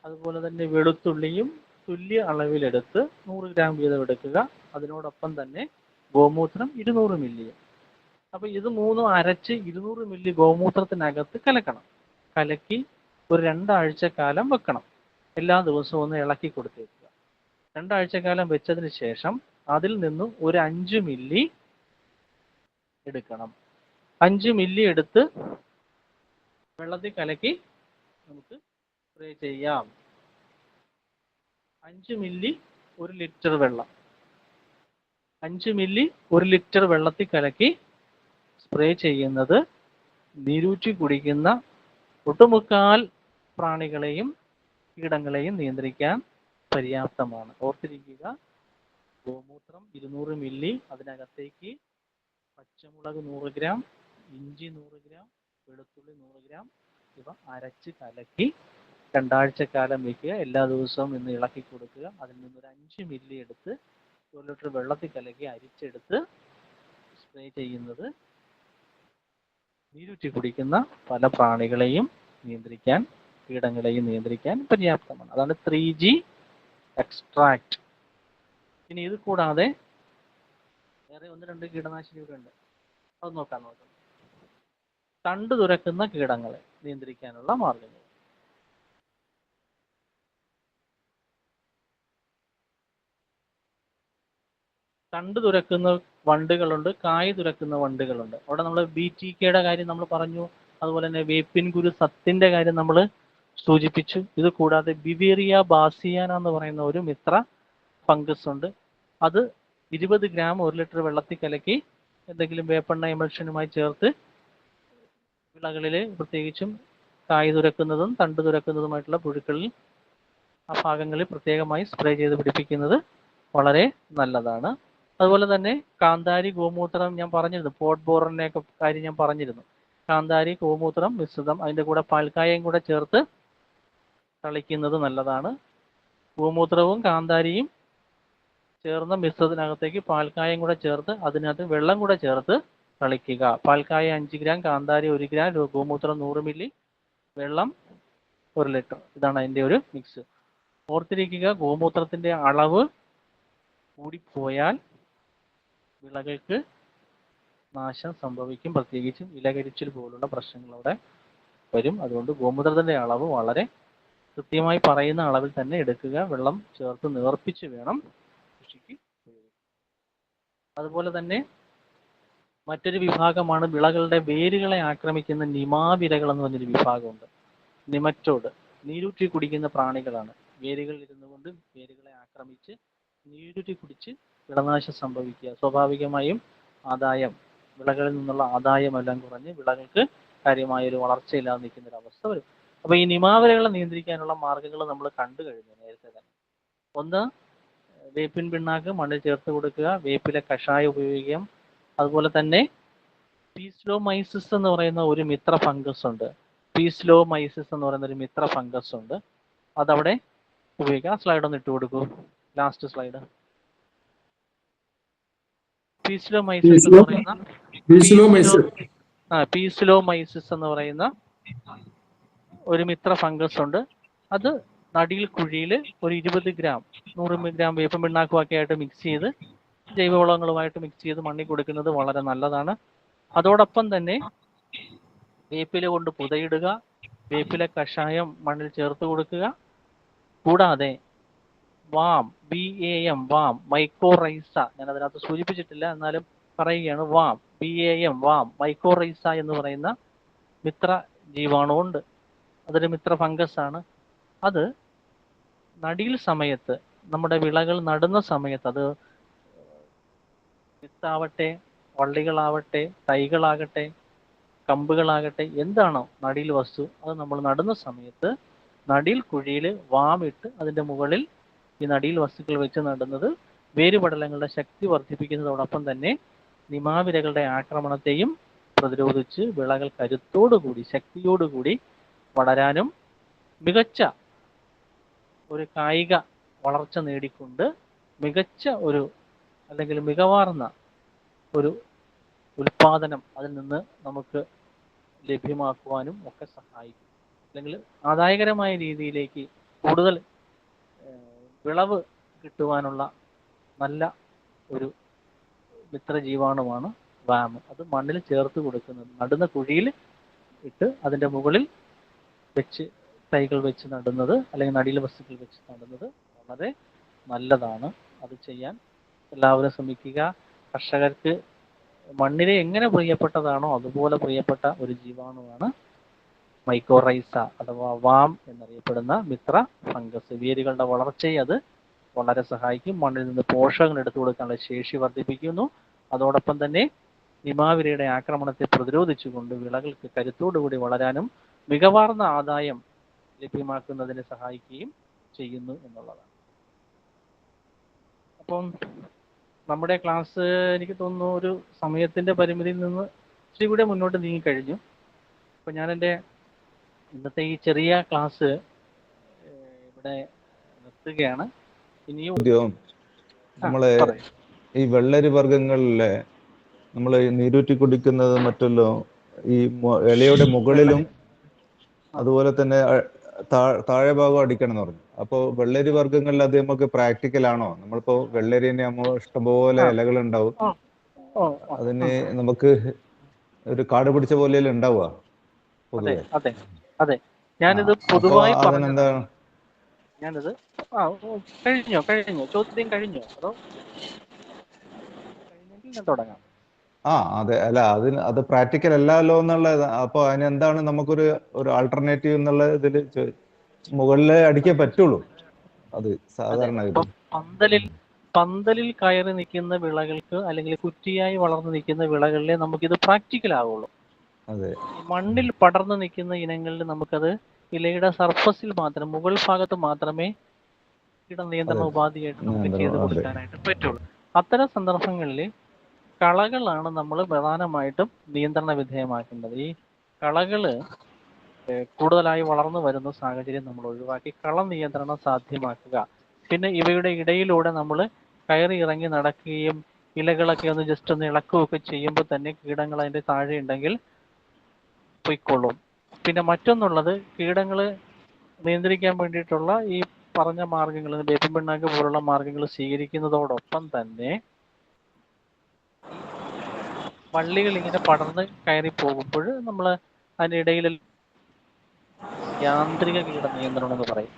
അതുപോലെ തന്നെ വെളുത്തുള്ളിയും തുല്യ അളവിലെടുത്ത് 100 ഗ്രാം വീതം എടുക്കുക. അതിനോടൊപ്പം തന്നെ ഗോമൂത്രം 200 മില്ലി. അപ്പോൾ ഇത് 3ഉം അരച്ച് 200 മില്ലി ഗോമൂത്രത്തിനകത്ത് കലക്കണം. കലക്കി ഒരു 2 ആഴ്ചക്കാലം വെക്കണം. എല്ലാ ദിവസവും ഒന്ന് ഇളക്കി കൊടുത്തേക്കുക. 2 ആഴ്ചക്കാലം വെച്ചതിന് ശേഷം അതിൽ നിന്നും ഒരു 5 മില്ലി എടുക്കണം. 5 മില്ലി എടുത്ത് വെള്ളത്തിൽ കലക്കി നമുക്ക് സ്പ്രേ ചെയ്യാം. 5 മില്ലി 1 ലിറ്റർ വെള്ളം, 5 മില്ലി 1 ലിറ്റർ വെള്ളത്തിൽ കലക്കി സ്പ്രേ ചെയ്യുന്നത് നീരൂറ്റി കുടിക്കുന്ന ഒട്ടുമുക്കാൽ പ്രാണികളെയും കീടങ്ങളെയും നിയന്ത്രിക്കാൻ പര്യാപ്തമാണ്. ഓർത്തിരിക്കുക, ഗോമൂത്രം 200 മില്ലി, അതിനകത്തേക്ക് പച്ചമുളക് 100 ഗ്രാം, ഇഞ്ചി 100 ഗ്രാം, വെളുത്തുള്ളി 100 ഗ്രാം ഇവ അരച്ച് കലക്കി 2 ആഴ്ചക്കാലം വയ്ക്കുക. എല്ലാ ദിവസവും ഇന്ന് ഇളക്കി കൊടുക്കുക. അതിൽ നിന്നൊരു 5 മില്ലി എടുത്ത് 1 ലിറ്റർ വെള്ളത്തിൽ കലക്കി അരിച്ചെടുത്ത് സ്പ്രേ ചെയ്യുന്നത് നീരൂറ്റി കുടിക്കുന്ന പല പ്രാണികളെയും നിയന്ത്രിക്കാൻ, കീടങ്ങളെയും നിയന്ത്രിക്കാൻ പര്യാപ്തമാണ്. അതാണ് 3G എക്സ്ട്രാക്ട്. ഇനി ഇത് കൂടാതെ വേറെ 1-2 കീടനാശിനികൾ ഉണ്ട്. അത് നോക്കാം. തണ്ട് തുരക്കുന്ന കീടങ്ങളെ നിയന്ത്രിക്കാനുള്ള മാർഗങ്ങൾ. തണ്ട് തുരക്കുന്ന വണ്ടുകളുണ്ട്, കായ് തുരക്കുന്ന വണ്ടുകളുണ്ട്. അവിടെ നമ്മൾ BTKയുടെ കാര്യം നമ്മൾ പറഞ്ഞു. അതുപോലെ തന്നെ വേപ്പിൻ കുരു സത്തിന്റെ കാര്യം നമ്മൾ സൂചിപ്പിച്ചു. ഇത് കൂടാതെ ബിവേറിയ ബാസിയാന എന്ന് പറയുന്ന ഒരു മിത്ര ഫംഗസ് ഉണ്ട്. അത് 20 ഗ്രാം 1 ലിറ്റർ വെള്ളത്തിൽ കലക്കി എന്തെങ്കിലും വേപ്പെണ്ണ എമൽഷനുമായി ചേർത്ത് വിളകളിൽ, പ്രത്യേകിച്ചും കായ് തുരക്കുന്നതും തണ്ട് തുരക്കുന്നതുമായിട്ടുള്ള പുഴുക്കളിൽ ആ ഭാഗങ്ങളിൽ പ്രത്യേകമായി സ്പ്രേ ചെയ്ത് പിടിപ്പിക്കുന്നത് വളരെ നല്ലതാണ്. അതുപോലെ തന്നെ കാന്താരി ഗോമൂത്രം ഞാൻ പറഞ്ഞിരുന്നു, പോട്ട് ബോററിനെയൊക്കെ കാര്യം ഞാൻ പറഞ്ഞിരുന്നു. കാന്താരി ഗോമൂത്രം മിശ്രിതം അതിൻ്റെ കൂടെ പാൽക്കായയും കൂടെ ചേർത്ത് തളിക്കുന്നത് നല്ലതാണ്. ഗോമൂത്രവും കാന്താരിയും ചേർന്ന മിശ്രിതത്തിനകത്തേക്ക് പാൽക്കായം കൂടെ ചേർത്ത് അതിനകത്ത് വെള്ളം കൂടെ ചേർത്ത് തളിക്കുക. പാൽക്കായ 5 ഗ്രാം, കാന്താരി 1 ഗ്രാം, ഗോമൂത്രം 100 മില്ലി, വെള്ളം 1 ലിറ്റർ. ഇതാണ് അതിൻ്റെ ഒരു മിക്സ്. ഓർത്തിരിക്കുക, ഗോമൂത്രത്തിൻ്റെ അളവ് കൂടിപ്പോയാൽ വിളകൾക്ക് നാശം സംഭവിക്കും. പ്രത്യേകിച്ചും ഇലകരിച്ചിൽ പോലുള്ള പ്രശ്നങ്ങൾ അവിടെ വരും. അതുകൊണ്ട് ഗോമൂത്രത്തിൻ്റെ അളവ് വളരെ കൃത്യമായി പറയുന്ന അളവിൽ തന്നെ എടുക്കുക. വെള്ളം ചേർത്ത് നേർപ്പിച്ച് വേണം കൃഷിക്ക് ഉപയോഗിക്കാൻ. അതുപോലെ തന്നെ മറ്റൊരു വിഭാഗമാണ് വിളകളുടെ വേരുകളെ ആക്രമിക്കുന്ന നിമാവിരകൾ എന്ന് പറഞ്ഞൊരു വിഭാഗമുണ്ട്. നിമറ്റോഡ്, നീരൂറ്റി കുടിക്കുന്ന പ്രാണികളാണ്. വേരുകളിൽ ഇരുന്നു കൊണ്ട് വേരുകളെ ആക്രമിച്ച് നീരൂറ്റി കുടിച്ച് വിളനാശം സംഭവിക്കുക. സ്വാഭാവികമായും വിളകളിൽ നിന്നുള്ള ആദായമെല്ലാം കുറഞ്ഞ് വിളകൾക്ക് കാര്യമായൊരു വളർച്ചയില്ലാതെ നിൽക്കുന്ന ഒരു അവസ്ഥ വരും. അപ്പോൾ ഈ നിമാവിരകളെ നിയന്ത്രിക്കാനുള്ള മാർഗ്ഗങ്ങൾ നമ്മൾ കണ്ടു കഴിഞ്ഞു നേരത്തെ തന്നെ. ഒന്ന്, വേപ്പിൻ പിണ്ണാക്ക് മണ്ണിൽ ചേർത്ത് കൊടുക്കുക, വേപ്പിലെ കഷായം ഉപയോഗിക്കാം. അതുപോലെ തന്നെ പീസ്ലോമൈസിസ് എന്ന് പറയുന്ന ഒരു മിത്ര ഫംഗസ് ഉണ്ട്. പീസ്ലോമൈസിസ് എന്ന് പറയുന്ന ഒരു മിത്ര ഫംഗസ് ഉണ്ട്. അതവിടെ ഉപയോഗിക്കാം. സ്ലൈഡ് ഒന്ന് ഇട്ട് കൊടുക്കൂ, ലാസ്റ്റ് സ്ലൈഡ്. പീസ്ലോമൈസിസ് എന്ന് പറയുന്ന പീസ്ലോമൈസിസ് എന്ന് പറയുന്ന ഒരു മിത്ര ഫംഗസ് ഉണ്ട്. അത് നടിയിൽ കുഴിയിൽ ഒരു 20 ഗ്രാം 100 ഗ്രാം വേപ്പൻ പിണ്ണാക്കുമൊക്കെ ആയിട്ട് മിക്സ് ചെയ്ത് ജൈവവളങ്ങളുമായിട്ട് മിക്സ് ചെയ്ത് മണ്ണിൽ കൊടുക്കുന്നത് വളരെ നല്ലതാണ്. അതോടൊപ്പം തന്നെ വേപ്പില കൊണ്ട് പുതയിടുക, വേപ്പില കഷായം മണ്ണിൽ ചേർത്ത് കൊടുക്കുക. കൂടാതെ വാം, BAM, വാം, മൈക്കോറൈസ, ഞാൻ അതിനകത്ത് സൂചിപ്പിച്ചിട്ടില്ല എന്നാലും പറയുകയാണ്. വാം, മൈക്കോറൈസ എന്ന് പറയുന്ന മിത്ര ജീവാണുണ്ട്. അതൊരു മിത്ര ഫംഗസ് ആണ്. അത് നടീൽ സമയത്ത്, നമ്മുടെ വിളകൾ നടുന്ന സമയത്ത്, അത് വിത്താവട്ടെ, വള്ളികളാവട്ടെ, തൈകളാകട്ടെ, കമ്പുകളാകട്ടെ, എന്താണോ നടീൽ വസ്തു, അത് നമ്മൾ നടുന്ന സമയത്ത് നടീൽ കുഴിയിൽ വാമിട്ട് അതിൻ്റെ മുകളിൽ ഈ നടീൽ വസ്തുക്കൾ വെച്ച് നടുന്നത് വേരുപടലങ്ങളുടെ ശക്തി വർദ്ധിപ്പിക്കുന്നതോടൊപ്പം തന്നെ നിമാവിരകളുടെ ആക്രമണത്തെയും പ്രതിരോധിച്ച് വിളകൾ കരുത്തോടുകൂടി ശക്തിയോടുകൂടി വളരാനും മികച്ച ഒരു കായിക വളർച്ച നേടിക്കൊണ്ട് മികച്ച ഒരു അല്ലെങ്കിൽ മികവാർന്ന ഒരു ഉൽപാദനം അതിൽ നിന്ന് നമുക്ക് ലഭ്യമാക്കുവാനും ഒക്കെ സഹായിക്കും. അല്ലെങ്കിൽ ആദായകരമായ രീതിയിലേക്ക് കൂടുതൽ വിളവ് കിട്ടുവാനുള്ള നല്ല ഒരു മിത്രജീവാണുമാണ് വാം. അത് മണ്ണിൽ ചേർത്ത് കൊടുക്കുന്നത്, നടുന്ന കുഴിയിൽ ഇട്ട് അതിൻ്റെ മുകളിൽ വെച്ച് തൈകൾ വെച്ച് നടുന്നത് അല്ലെങ്കിൽ നടീൽ വസ്തുക്കൾ വെച്ച് നടുന്നത് വളരെ നല്ലതാണ്. അത് ചെയ്യാൻ എല്ലാവരും ശ്രമിക്കുക. കർഷകർക്ക് മണ്ണിനെ എങ്ങനെ പ്രിയപ്പെട്ടതാണോ അതുപോലെ പ്രിയപ്പെട്ട ഒരു ജീവാണുവാണ് മൈക്കോറൈസ അഥവാ വാം എന്നറിയപ്പെടുന്ന മിത്ര ഫംഗസ്. വേരുകളുടെ വളർച്ചയെ അത് വളരെ സഹായിക്കും. മണ്ണിൽ നിന്ന് പോഷകങ്ങൾ എടുത്തു കൊടുക്കാനുള്ള ശേഷി വർദ്ധിപ്പിക്കുന്നു. അതോടൊപ്പം തന്നെ നിമാവിരയുടെ ആക്രമണത്തെ പ്രതിരോധിച്ചുകൊണ്ട് വിളകൾക്ക് കരുത്തോടുകൂടി വളരാനും മികവാർന്ന ആദായം ലഭ്യമാക്കുന്നതിന് സഹായിക്കുകയും ചെയ്യുന്നു എന്നുള്ളതാണ്. അപ്പം നമ്മുടെ ക്ലാസ് എനിക്ക് തോന്നുന്നു ഒരു സമയത്തിൻ്റെ പരിമിതിയിൽ നിന്ന് ഇച്ചിരി കൂടെ മുന്നോട്ട് നീങ്ങിക്കഴിഞ്ഞു. അപ്പം ഞാൻ എൻ്റെ ഇന്നത്തെ ഈ ചെറിയ ക്ലാസ് ഇവിടെ നിർത്തുകയാണ്. ഇനിയും നമ്മളെ ഈ വെള്ളരി വർഗങ്ങളിലെ നമ്മൾ നീരൂറ്റി കുടിക്കുന്നത് മറ്റല്ലോ ഈ ഇലയുടെ മുകളിലും അതുപോലെ തന്നെ താഴെ ഭാഗം അടിക്കണം എന്ന് പറഞ്ഞു. അപ്പോൾ വെള്ളരി വർഗ്ഗങ്ങളിൽ അത് നമുക്ക് പ്രാക്ടിക്കൽ ആണോ? നമ്മളിപ്പോ വെള്ളരിനെ ഇഷ്ടംപോലെ ഇലകൾ ഉണ്ടാവും, അതിന് നമുക്ക് ഒരു കാട് പിടിച്ച പോലെ ഉണ്ടാവുക പൊതുവെ. അതെ, ഞാനിത് പൊതുവായി അതിനെന്താണ്? ഞാനിത് കഴിഞ്ഞോ ചോദ്യം കഴിഞ്ഞോ അതോ കഴിഞ്ഞെങ്കിൽ ഞാൻ തുടങ്ങാം. അതെ, അല്ല അത് പ്രാക്ടിക്കൽ അല്ലല്ലോ എന്നുള്ളത്. അപ്പൊ അതിനെന്താണ് നമുക്കൊരു ആൾട്ടർനേറ്റീവ് എന്നുള്ള ഇതിൽ മുകളിലെ അടിക്കാൻ പറ്റുള്ളൂ. അത് സാധാരണ പന്തലിൽ കയറി നിൽക്കുന്ന വിളകൾക്ക് അല്ലെങ്കിൽ കുറ്റിയായി വളർന്നു നിൽക്കുന്ന വിളകളിലെ നമുക്കിത് പ്രാക്ടിക്കൽ ആവുള്ളൂ. അതെ, മണ്ണിൽ പടർന്നു നിൽക്കുന്ന ഇനങ്ങളിൽ നമുക്കത് ഇലയുടെ സർഫസിൽ മാത്രം, മുകൾ ഭാഗത്ത് മാത്രമേ നിയന്ത്രണ ഉപാധിയായിട്ട് നമുക്ക് ചെയ്ത് കൊടുക്കാനായിട്ട് പറ്റുള്ളൂ. അത്തരം സന്ദർഭങ്ങളിൽ കളകളാണ് നമ്മൾ പ്രധാനമായിട്ടും നിയന്ത്രണ വിധേയമാക്കേണ്ടത്. ഈ കളകള് കൂടുതലായി വളർന്നു വരുന്ന സാഹചര്യം നമ്മൾ ഒഴിവാക്കി കള നിയന്ത്രണം സാധ്യമാക്കുക. പിന്നെ ഇവയുടെ ഇടയിലൂടെ നമ്മൾ കയറി ഇറങ്ങി നടക്കുകയും ഇലകളൊക്കെ ഒന്ന് ജസ്റ്റ് ഒന്ന് ഇളക്കുകയൊക്കെ ചെയ്യുമ്പോൾ തന്നെ കീടങ്ങൾ അതിൻ്റെ താഴെ ഉണ്ടെങ്കിൽ പൊയ്ക്കൊള്ളും. പിന്നെ മറ്റൊന്നുള്ളത്, കീടങ്ങൾ നിയന്ത്രിക്കാൻ വേണ്ടിയിട്ടുള്ള ഈ പറഞ്ഞ മാർഗങ്ങൾ, വേപ്പിൻ പിണ്ണാക്ക് പോലുള്ള മാർഗങ്ങൾ സ്വീകരിക്കുന്നതോടൊപ്പം തന്നെ ഈ വള്ളികൾ ഇങ്ങനെ പടർന്ന് കയറി പോകുമ്പോൾ നമ്മൾ അതിനിടയിൽ യാന്ത്രിക കീട നിയന്ത്രണം എന്ന് പറയും.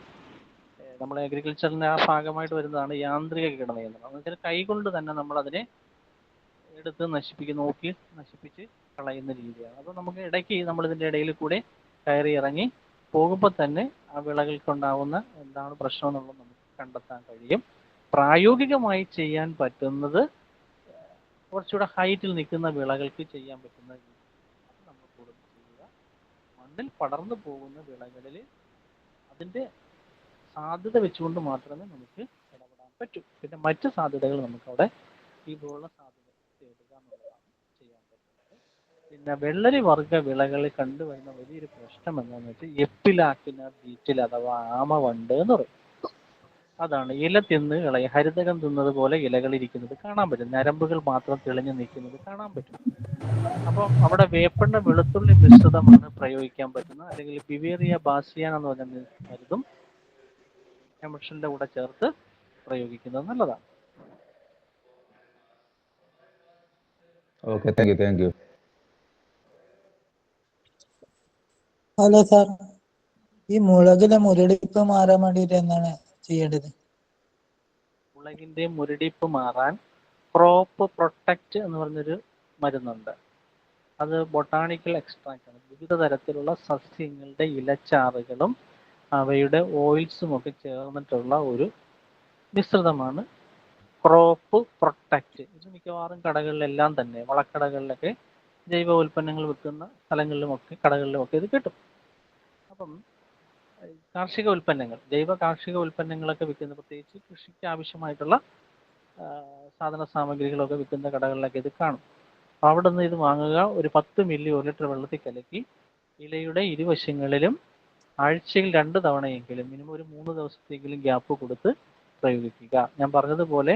നമ്മൾ അഗ്രികൾച്ചറിന്റെ ആ ഭാഗമായിട്ട് വരുന്നതാണ് യാന്ത്രിക കീട നിയന്ത്രണം. എന്ന് വെച്ചാൽ കൈകൊണ്ട് തന്നെ നമ്മൾ അതിനെ എടുത്ത് നോക്കി നശിപ്പിച്ച് കളയുന്ന രീതിയാണ്. അപ്പോൾ നമുക്ക് ഇടയ്ക്ക് നമ്മൾ ഇതിൻ്റെ ഇടയിൽ കൂടെ കയറി ഇറങ്ങി പോകുമ്പോൾ തന്നെ ആ വിളകൾക്കുണ്ടാവുന്ന എന്താണ് പ്രശ്നം എന്നുള്ളത് നമുക്ക് കണ്ടെത്താൻ കഴിയും. പ്രായോഗികമായി ചെയ്യാൻ പറ്റുന്നത് കുറച്ചുകൂടെ ഹൈറ്റിൽ നിൽക്കുന്ന വിളകൾക്ക് ചെയ്യാൻ പറ്റുന്ന രീതിയാണ് നമ്മൾ കൂടുതൽ ചെയ്യുക. മണ്ണിൽ പടർന്നു പോകുന്ന വിളകളിൽ അതിൻ്റെ സാധ്യത വെച്ചുകൊണ്ട് മാത്രമേ നമുക്ക് ഇടപെടാൻ പറ്റൂ. പിന്നെ മറ്റ് സാധ്യതകൾ നമുക്കവിടെ ഇതുപോലുള്ള സാധ്യത തേടുക എന്നുള്ളതാണ് ചെയ്യാൻ പറ്റുന്നത്. പിന്നെ വെള്ളരി വർഗ്ഗ വിളകളിൽ കണ്ടുവരുന്ന വലിയൊരു പ്രശ്നം എന്താണെന്ന് വെച്ചാൽ എപ്പിലാക്കിന ബീറ്റിൽ അഥവാ ആമവണ്ട് എന്ന് പറയും. അതാണ് ഇല തിന്ന് കളയും. ഹരിതകം തിന്നത് പോലെ ഇലകൾ ഇരിക്കുന്നത് കാണാൻ പറ്റും. ഞരമ്പുകൾ മാത്രം തെളിഞ്ഞു നിൽക്കുന്നത് കാണാൻ പറ്റും. അപ്പോൾ അവിടെ വേപ്പെണ്ണ വെളുത്തുള്ളി മിശ്രിതമാണ് പ്രയോഗിക്കാൻ പറ്റുന്നത്. അല്ലെങ്കിൽ ബിവേറിയ ബാസിയാൻ എന്ന് പറഞ്ഞ മരുന്നും എമർഷന്റെ കൂടെ ചേർത്ത് പ്രയോഗിക്കുന്നത് നല്ലതാണ്. Okay, thank you. Hello sir, ഈ മുളകിലെ മുരടിപ്പ് മാറാൻ വേണ്ടിയിട്ട് എന്താണ് ചെയ്യേണ്ടത്? മുളകിന്റെ മുരടിപ്പ് മാറാൻ ക്രോപ്പ് പ്രൊട്ടക്റ്റ് എന്ന് പറഞ്ഞൊരു മരുന്നുണ്ട്. അത് ബൊട്ടാണിക്കൽ എക്സ്ട്രാക്റ്റ് ആണ്. വിവിധ തരത്തിലുള്ള സസ്യങ്ങളുടെ ഇലച്ചാറുകളും അവയുടെ ഓയിൽസും ഒക്കെ ചേർന്നിട്ടുള്ള ഒരു മിശ്രിതമാണ് ക്രോപ്പ് പ്രൊട്ടക്റ്റ്. ഇത് മിക്കവാറും കടകളിലെല്ലാം തന്നെ, വളക്കടകളിലൊക്കെ, ജൈവ ഉൽപ്പന്നങ്ങൾ വിൽക്കുന്ന സ്ഥലങ്ങളിലുമൊക്കെ, കടകളിലുമൊക്കെ ഇത് കിട്ടും. അപ്പം കാർഷിക ഉൽപ്പന്നങ്ങൾ, ജൈവ കാർഷിക ഉൽപ്പന്നങ്ങളൊക്കെ വിൽക്കുന്ന, പ്രത്യേകിച്ച് കൃഷിക്ക് ആവശ്യമായിട്ടുള്ള സാധന സാമഗ്രികളൊക്കെ വിൽക്കുന്ന കടകളിലൊക്കെ ഇത് കാണും. അപ്പോൾ അവിടെ നിന്ന് ഇത് വാങ്ങുക. ഒരു 10 മില്ലി 1 ലിറ്റർ വെള്ളത്തിൽ കലക്കി ഇലയുടെ ഇരുവശങ്ങളിലും ആഴ്ചയിൽ 2 തവണയെങ്കിലും, മിനിമം ഒരു 3 ദിവസത്തെങ്കിലും ഗ്യാപ്പ് കൊടുത്ത് പ്രയോഗിക്കുക. ഞാൻ പറഞ്ഞതുപോലെ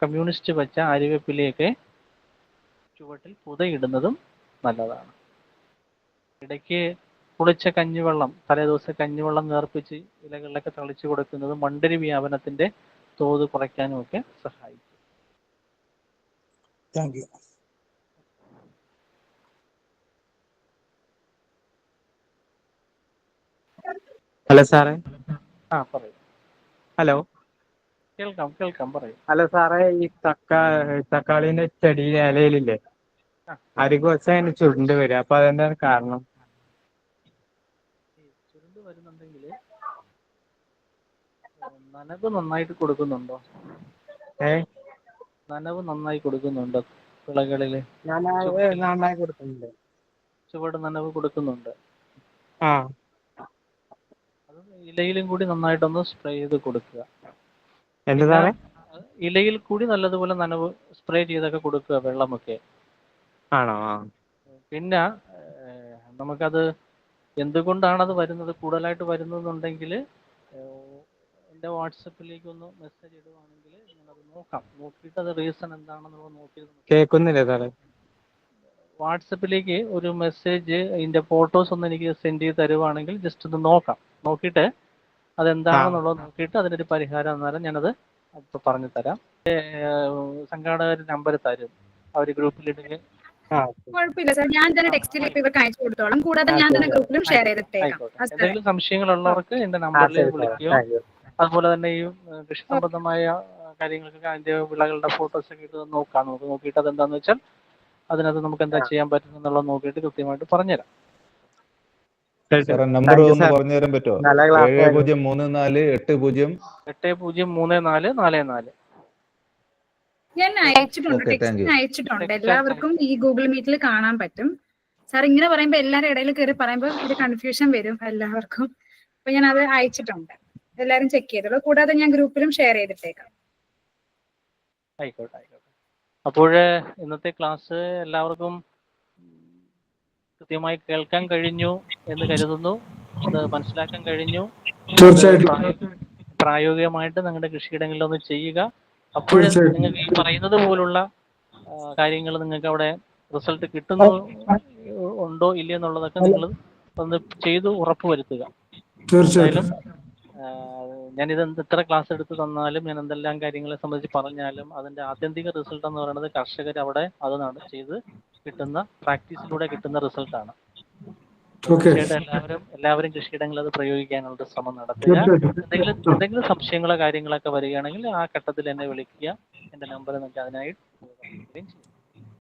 കമ്മ്യൂണിസ്റ്റ് വെച്ച ആര്യവേപ്പിലയൊക്കെ ചുവട്ടിൽ പുതയിടുന്നതും നല്ലതാണ്. ഇടയ്ക്ക് പുളിച്ച കഞ്ഞിവെള്ളം, തലേദിവസം കഞ്ഞിവെള്ളം നേർപ്പിച്ച് ഇലകളിലൊക്കെ തളിച്ചു കൊടുക്കുന്നത് മണ്ടരി വ്യാപനത്തിന്റെ തോത് കുറയ്ക്കാനും ഒക്കെ സഹായിക്കും. Thank you. ഹലോ സാറേ. പറയൂ. ഹലോ, കേൾക്കാം പറയൂ. ഹലോ സാറേ, ഈ തക്കാളിന്റെ ചെടി ഇലയിലില്ലേ, അരികു വെച്ചാൽ ചുരുണ്ട് വരിക, അപ്പൊ അതെന്താണ് കാരണം? ചുരുണ്ട് വരുന്നുണ്ടെങ്കിൽ നനവ് നന്നായിട്ട് കൊടുക്കുന്നുണ്ടോ? നനവ് നന്നായി കൊടുക്കുന്നുണ്ടോ വിളകളില്? നന്നായി കൊടുക്കുന്നുണ്ട്. ചുവട് നനവ് കൊടുക്കുന്നുണ്ട്. ആ, അത് ഇലയിലും കൂടി നന്നായിട്ടൊന്ന് സ്പ്രേ ചെയ്ത് കൊടുക്കുക. എന്താണ്? ഇലയിൽ കൂടി നല്ലതുപോലെ നനവ് സ്പ്രേ ചെയ്തൊക്കെ കൊടുക്കുക, വെള്ളമൊക്കെ. ആണോ? പിന്നെ നമുക്കത് എന്തുകൊണ്ടാണത് വരുന്നത്, കൂടുതലായിട്ട് വരുന്നതെന്നുണ്ടെങ്കിൽ എൻ്റെ വാട്സപ്പിലേക്ക് ഒന്ന് മെസ്സേജ് ഇടുവാണെങ്കിൽ ഞാനത് നോക്കാം. നോക്കിയിട്ട് അത് റീസൺ എന്താണെന്നുള്ളത് നോക്കിയിട്ട് കേൾക്കുന്നില്ല സാറേ. വാട്സപ്പിലേക്ക് ഒരു മെസ്സേജ്, ഇതിൻ്റെ ഫോട്ടോസ് ഒന്ന് എനിക്ക് സെൻഡ് ചെയ്ത് തരുവാണെങ്കിൽ ജസ്റ്റ് ഒന്ന് നോക്കാം. നോക്കിയിട്ട് അതെന്താണെന്നുള്ളത് നോക്കിയിട്ട് അതിനൊരു പരിഹാരം എന്നാലും ഞാനത് ഇപ്പോൾ പറഞ്ഞു തരാം. സംഘാടകർ നമ്പർ തരും, അവർ ഗ്രൂപ്പിലിടുക. കുഴപ്പമില്ല സാർ, ഞാൻ തന്നെ ടെക്സ്റ്റിലേക്ക് ഇവർക്ക് അയച്ചു കൊടുത്തോളാം. കൂടാതെ ഞാൻ തന്നെ ഗ്രൂപ്പിലും ഷെയർ ചെയ്തിട്ടേക്കാം. എന്തെങ്കിലും സംശയങ്ങളുള്ളവർക്ക് എന്റെ നമ്പറിലേക്ക് വിളിക്കുകയോ, അതുപോലെ തന്നെ ഈ കൃഷി സംബന്ധമായ കാര്യങ്ങൾക്കൊക്കെ അതിന്റെ വിളകളുടെ ഫോട്ടോസ് ഒക്കെ ഇട്ട് നോക്കാം. നമുക്ക് നോക്കിയിട്ട് അതെന്താന്ന് വെച്ചാൽ അതിനകത്ത് നമുക്ക് എന്താ ചെയ്യാൻ പറ്റും എന്നുള്ളത് നോക്കിയിട്ട് കൃത്യമായിട്ട് പറഞ്ഞുതരാം. നമ്പർ ഒന്ന് പറഞ്ഞു തരാൻ പറ്റുമോ? 7034803444. ഞാൻ അയച്ചിട്ടുണ്ട്, ടെക്സ്റ്റ് അയച്ചിട്ടുണ്ട്. എല്ലാവർക്കും ഈ ഗൂഗിൾ മീറ്റിൽ കാണാൻ പറ്റും. സാർ ഇങ്ങനെ പറയുമ്പോൾ എല്ലാവരും ഇടയിൽ കയറി പറയുമ്പോൾ ഒരു കൺഫ്യൂഷൻ വരും എല്ലാവർക്കും. അപ്പൊ ഞാൻ അത് അയച്ചിട്ടുണ്ട്, എല്ലാവരും ചെക്ക് ചെയ്തോളൂ. കൂടാതെ ഞാൻ ഗ്രൂപ്പിലും ഷെയർ ചെയ്തിട്ടേക്കാം. ആയിക്കോട്ടെ. അപ്പോൾ ഇന്നത്തെ ക്ലാസ് എല്ലാവർക്കും കൃത്യമായി കേൾക്കാൻ കഴിഞ്ഞു എന്ന് കരുതുന്നു. അത് മനസ്സിലാക്കാൻ കഴിഞ്ഞു. തീർച്ചയായിട്ടും പ്രായോഗികമായിട്ട് നിങ്ങളുടെ കൃഷിയിടങ്ങളിലൊന്ന് ചെയ്യുക. അപ്പോൾ നിങ്ങൾക്ക് ഈ പറയുന്നത് പോലുള്ള കാര്യങ്ങൾ നിങ്ങൾക്ക് അവിടെ റിസൾട്ട് കിട്ടുന്നു ഉണ്ടോ ഇല്ലയോ എന്നുള്ളതൊക്കെ നിങ്ങൾ ഒന്ന് ചെയ്ത് ഉറപ്പുവരുത്തുക. തീർച്ചയായിട്ടും ഞാനിത് എത്ര ക്ലാസ് എടുത്ത് തന്നാലും ഞാൻ എന്തെല്ലാം കാര്യങ്ങളെ സംബന്ധിച്ച് പറഞ്ഞാലും അതിന്റെ ആത്യന്തിക റിസൾട്ട് എന്ന് പറയുന്നത് കർഷകർ അവിടെ അത് ചെയ്ത് കിട്ടുന്ന പ്രാക്ടീസിലൂടെ കിട്ടുന്ന റിസൾട്ടാണ്. തീർച്ചയായിട്ടും എല്ലാവരും കൃഷിയിടങ്ങളിൽ അത് പ്രയോഗിക്കാനുള്ള ശ്രമം നടത്തുക. എന്തെങ്കിലും സംശയങ്ങളോ കാര്യങ്ങളൊക്കെ വരികയാണെങ്കിൽ ആ ഘട്ടത്തിൽ എന്നെ വിളിക്കുക. എന്റെ നമ്പർ നിങ്ങൾക്ക് അതിനായി ചെയ്യും.